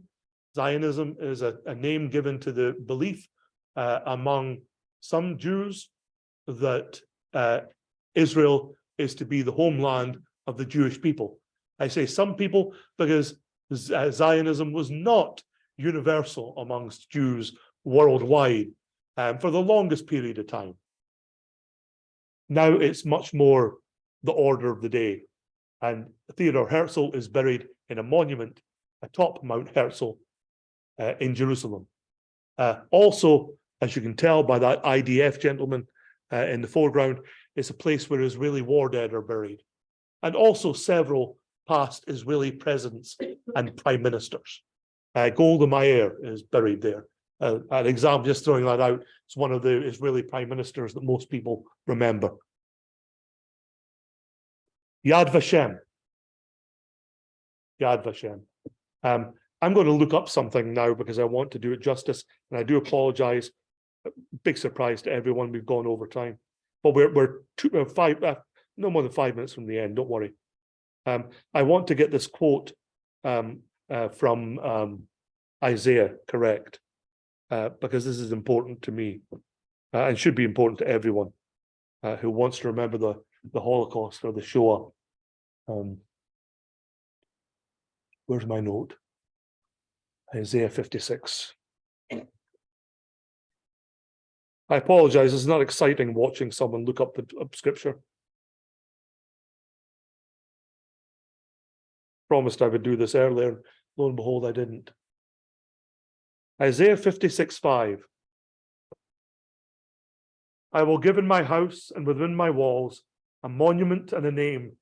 Zionism is a name given to the belief among some Jews that Israel is to be the homeland of the Jewish people. I say some people because Zionism was not universal amongst Jews worldwide for the longest period of time. Now it's much more the order of the day. And Theodor Herzl is buried in a monument atop Mount Herzl in Jerusalem. Also, as you can tell by that IDF gentleman in the foreground, it's a place where Israeli war dead are buried. And also several past Israeli presidents and prime ministers. Golda Meir is buried there. An example, just throwing that out, it's one of the Israeli prime ministers that most people remember. Yad Vashem. Yad Vashem. I'm going to look up something now because I want to do it justice, and I do apologize. Big surprise to everyone, we've gone over time. But we're no more than 5 minutes from the end, don't worry. I want to get this quote from Isaiah correct, because this is important to me and should be important to everyone who wants to remember the Holocaust or the Shoah. Where's my note? Isaiah 56. I apologize, it's not exciting watching someone look up the scripture. Promised I would do this earlier, lo and behold, I didn't. Isaiah 56:5. I will give in my house and within my walls a monument and a name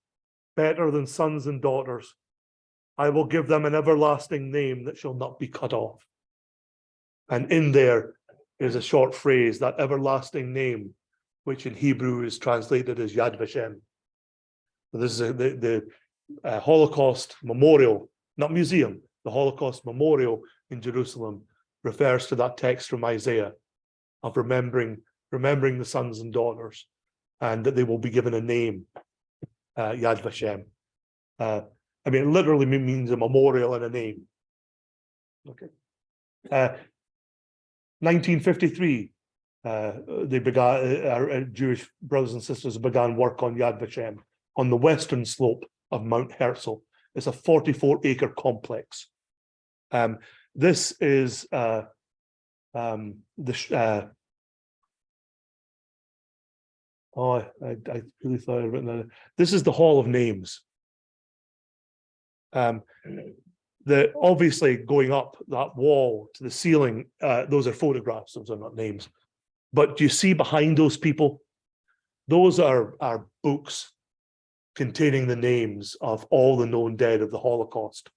better than sons and daughters. I will give them an everlasting name that shall not be cut off. And in there is a short phrase, that everlasting name, which in Hebrew is translated as Yad Vashem. This is the Holocaust memorial, not museum, the Holocaust memorial in Jerusalem refers to that text from Isaiah of remembering the sons and daughters, and that they will be given a name, Yad Vashem. I mean, it literally means a memorial and a name. Okay. 1953, they began, our Jewish brothers and sisters began work on Yad Vashem on the western slope of Mount Herzl. It's a 44-acre complex. This is I really thought I'd written that. This is the Hall of Names. Obviously going up that wall to the ceiling, those are photographs, those are not names. But do you see behind those people? Those are books containing the names of all the known dead of the Holocaust.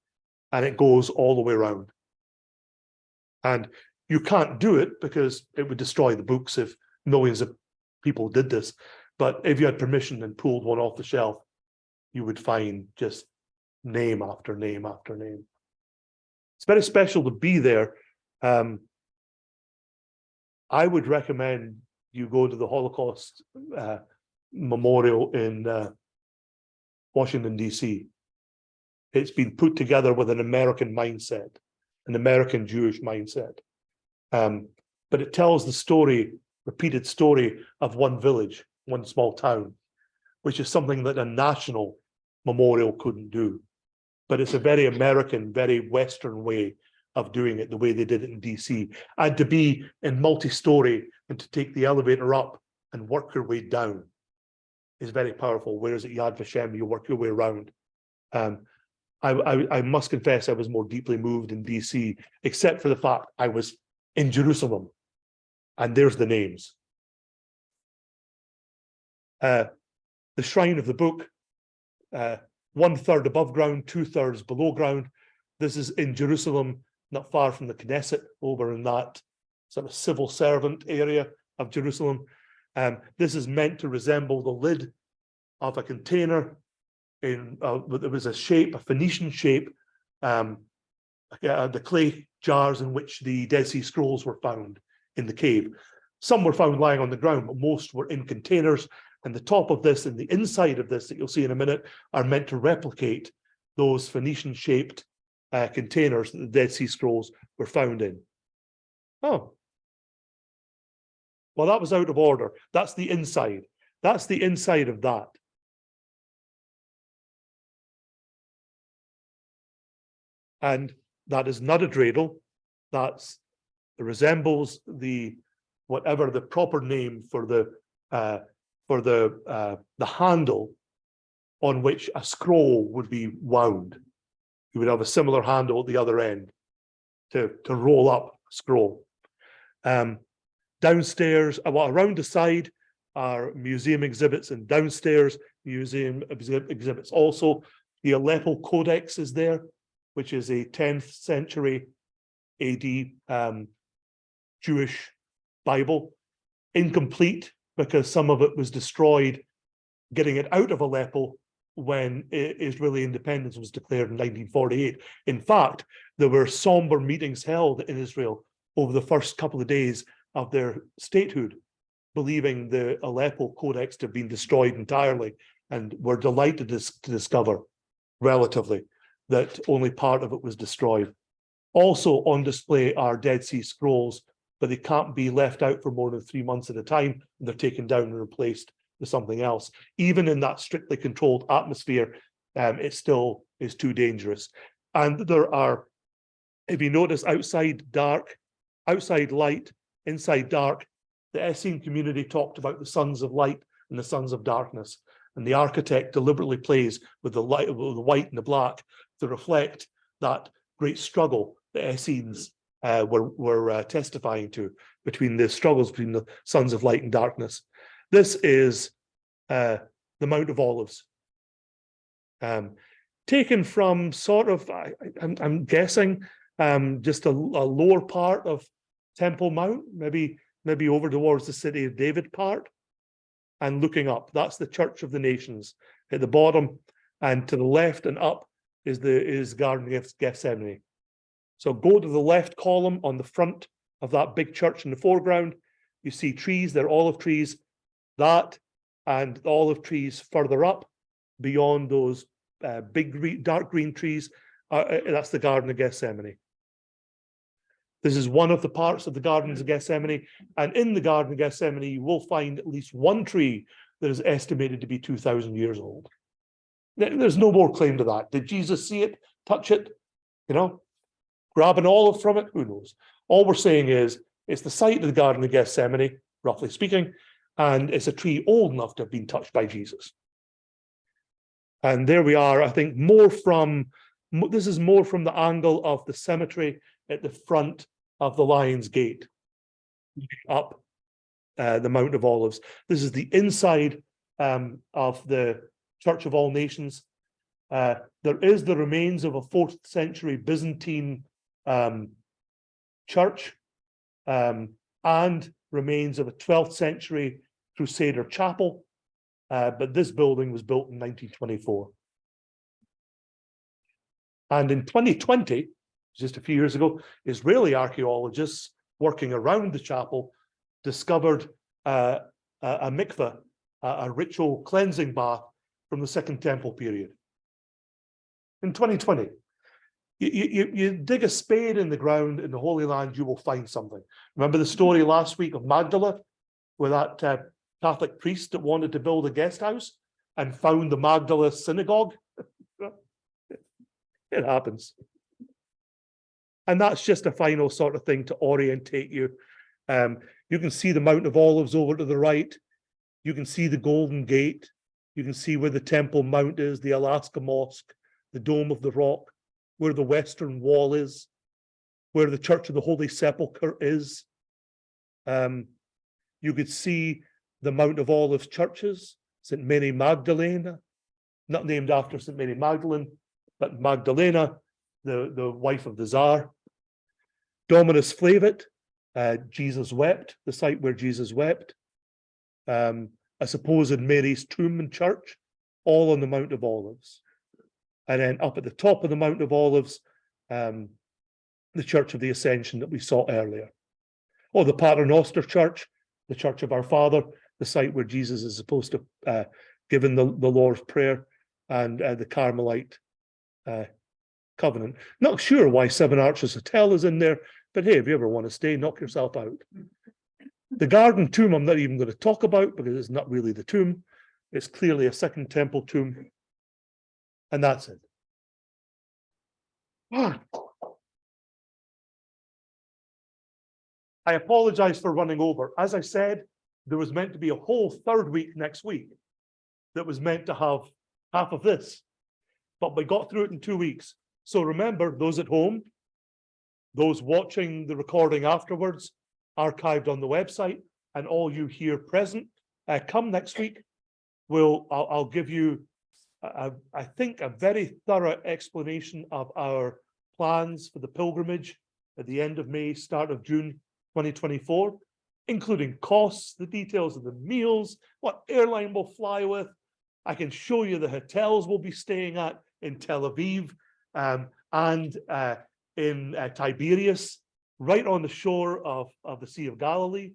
And it goes all the way around. And you can't do it because it would destroy the books if millions of people did this. But if you had permission and pulled one off the shelf, you would find just name after name after name. It's very special to be there. I would recommend you go to the Holocaust Memorial in Washington, D.C. It's been put together with an American mindset, an American Jewish mindset. But it tells the story, repeated story of one village, one small town, which is something that a national memorial couldn't do. But it's a very American, very Western way of doing it, the way they did it in DC. And to be in multi-story and to take the elevator up and work your way down is very powerful. Whereas at Yad Vashem, you work your way around. I must confess I was more deeply moved in DC, except for the fact I was in Jerusalem. And there's the names. The shrine of the book, 1/3 above ground, 2/3 below ground. This is in Jerusalem, not far from the Knesset, over in that sort of civil servant area of Jerusalem. This is meant to resemble the lid of a container. There was a shape, a Phoenician shape, the clay jars in which the Dead Sea Scrolls were found in the cave. Some were found lying on the ground, but most were in containers. And the top of this and the inside of this that you'll see in a minute are meant to replicate those Phoenician-shaped containers that the Dead Sea Scrolls were found in. Oh. Well, that was out of order. That's the inside. That's the inside of that. And that is not a dreidel. That's it resembles the whatever the proper name for the handle on which a scroll would be wound. You would have a similar handle at the other end to roll up a scroll. Downstairs, well, around the side are museum exhibits, and downstairs museum exhibits also. The Aleppo Codex is there, which is a 10th century AD Jewish Bible, incomplete because some of it was destroyed getting it out of Aleppo when Israeli independence was declared in 1948. In fact, there were somber meetings held in Israel over the first couple of days of their statehood, believing the Aleppo Codex to have been destroyed entirely, and were delighted to discover, relatively, that only part of it was destroyed. Also on display are Dead Sea Scrolls, but they can't be left out for more than 3 months at a time. They're taken down and replaced with something else. even in that strictly controlled atmosphere, it still is too dangerous. And there are, if you notice, outside dark, outside light, inside dark, the Essene community talked about the sons of light and the sons of darkness. And the architect deliberately plays with the light, with the white and the black, to reflect that great struggle the Essenes were testifying to, between the struggles between the sons of light and darkness. This is the Mount of Olives, taken from sort of, I'm guessing, just a lower part of Temple Mount, maybe over towards the City of David part, and looking up. That's the Church of the Nations at the bottom, and to the left and up is Garden of Gethsemane. So go to the left column on the front of that big church in the foreground. You see trees, they're olive trees. That and the olive trees further up beyond those big dark green trees, that's the Garden of Gethsemane. This is one of the parts of the Gardens of Gethsemane, and in the Garden of Gethsemane you will find at least one tree that is estimated to be 2,000 years old. There's no more claim to that. Did Jesus see it, touch it, grab an olive from it? Who knows? All we're saying is it's the site of the Garden of Gethsemane, roughly speaking, and it's a tree old enough to have been touched by Jesus. And there we are, I think, this is more from the angle of the cemetery at the front of the Lion's Gate, up the Mount of Olives. This is the inside of the Church of All Nations. There is the remains of a 4th century Byzantine church, and remains of a 12th century Crusader chapel. But this building was built in 1924. And in 2020, just a few years ago, Israeli archaeologists working around the chapel discovered a mikveh, a ritual cleansing bath from the Second Temple period. In 2020, you dig a spade in the ground in the Holy Land, you will find something. Remember the story last week of Magdala, where that Catholic priest that wanted to build a guest house and found the Magdala synagogue? It happens. And that's just a final sort of thing to orientate you. You can see the Mount of Olives over to the right. You can see the Golden Gate. You can see where the Temple Mount is, the Alaska Mosque, the Dome of the Rock, where the Western Wall is, where the Church of the Holy Sepulchre is. You could see the Mount of Olives churches, St. Mary Magdalene, not named after St. Mary Magdalene, but Magdalena, the wife of the Tsar. Dominus Flevit, Jesus wept, the site where Jesus wept. A supposed Mary's tomb and church, all on the Mount of Olives. And then up at the top of the Mount of Olives, the Church of the Ascension that we saw earlier. Oh, the Pater Noster Church, the Church of Our Father, the site where Jesus is supposed to give in the Lord's Prayer, and the Carmelite Covenant. Not sure why Seven Arches Hotel is in there, but hey, if you ever want to stay, knock yourself out. The Garden Tomb I'm not even going to talk about because it's not really the tomb. It's clearly a Second Temple tomb. And that's it. I apologize for running over. As I said, there was meant to be a whole third week next week that was meant to have half of this, but we got through it in 2 weeks. So remember, those at home, those watching the recording afterwards, archived on the website, and all you here present, come next week. I'll give you, I think, a very thorough explanation of our plans for the pilgrimage at the end of May, start of June 2024, including costs, the details of the meals, what airline we'll fly with. I can show you the hotels we'll be staying at in Tel Aviv and in Tiberias, right on the shore of the Sea of Galilee.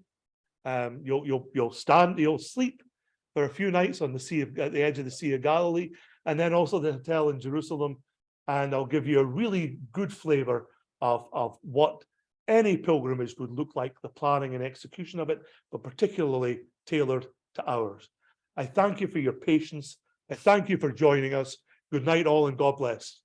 You'll sleep for a few nights on at the edge of the Sea of Galilee, and then also the hotel in Jerusalem. And I'll give you a really good flavor of what any pilgrimage would look like, the planning and execution of it, but particularly tailored to ours. I thank you for your patience. I thank you for joining us. Good night all, and God bless.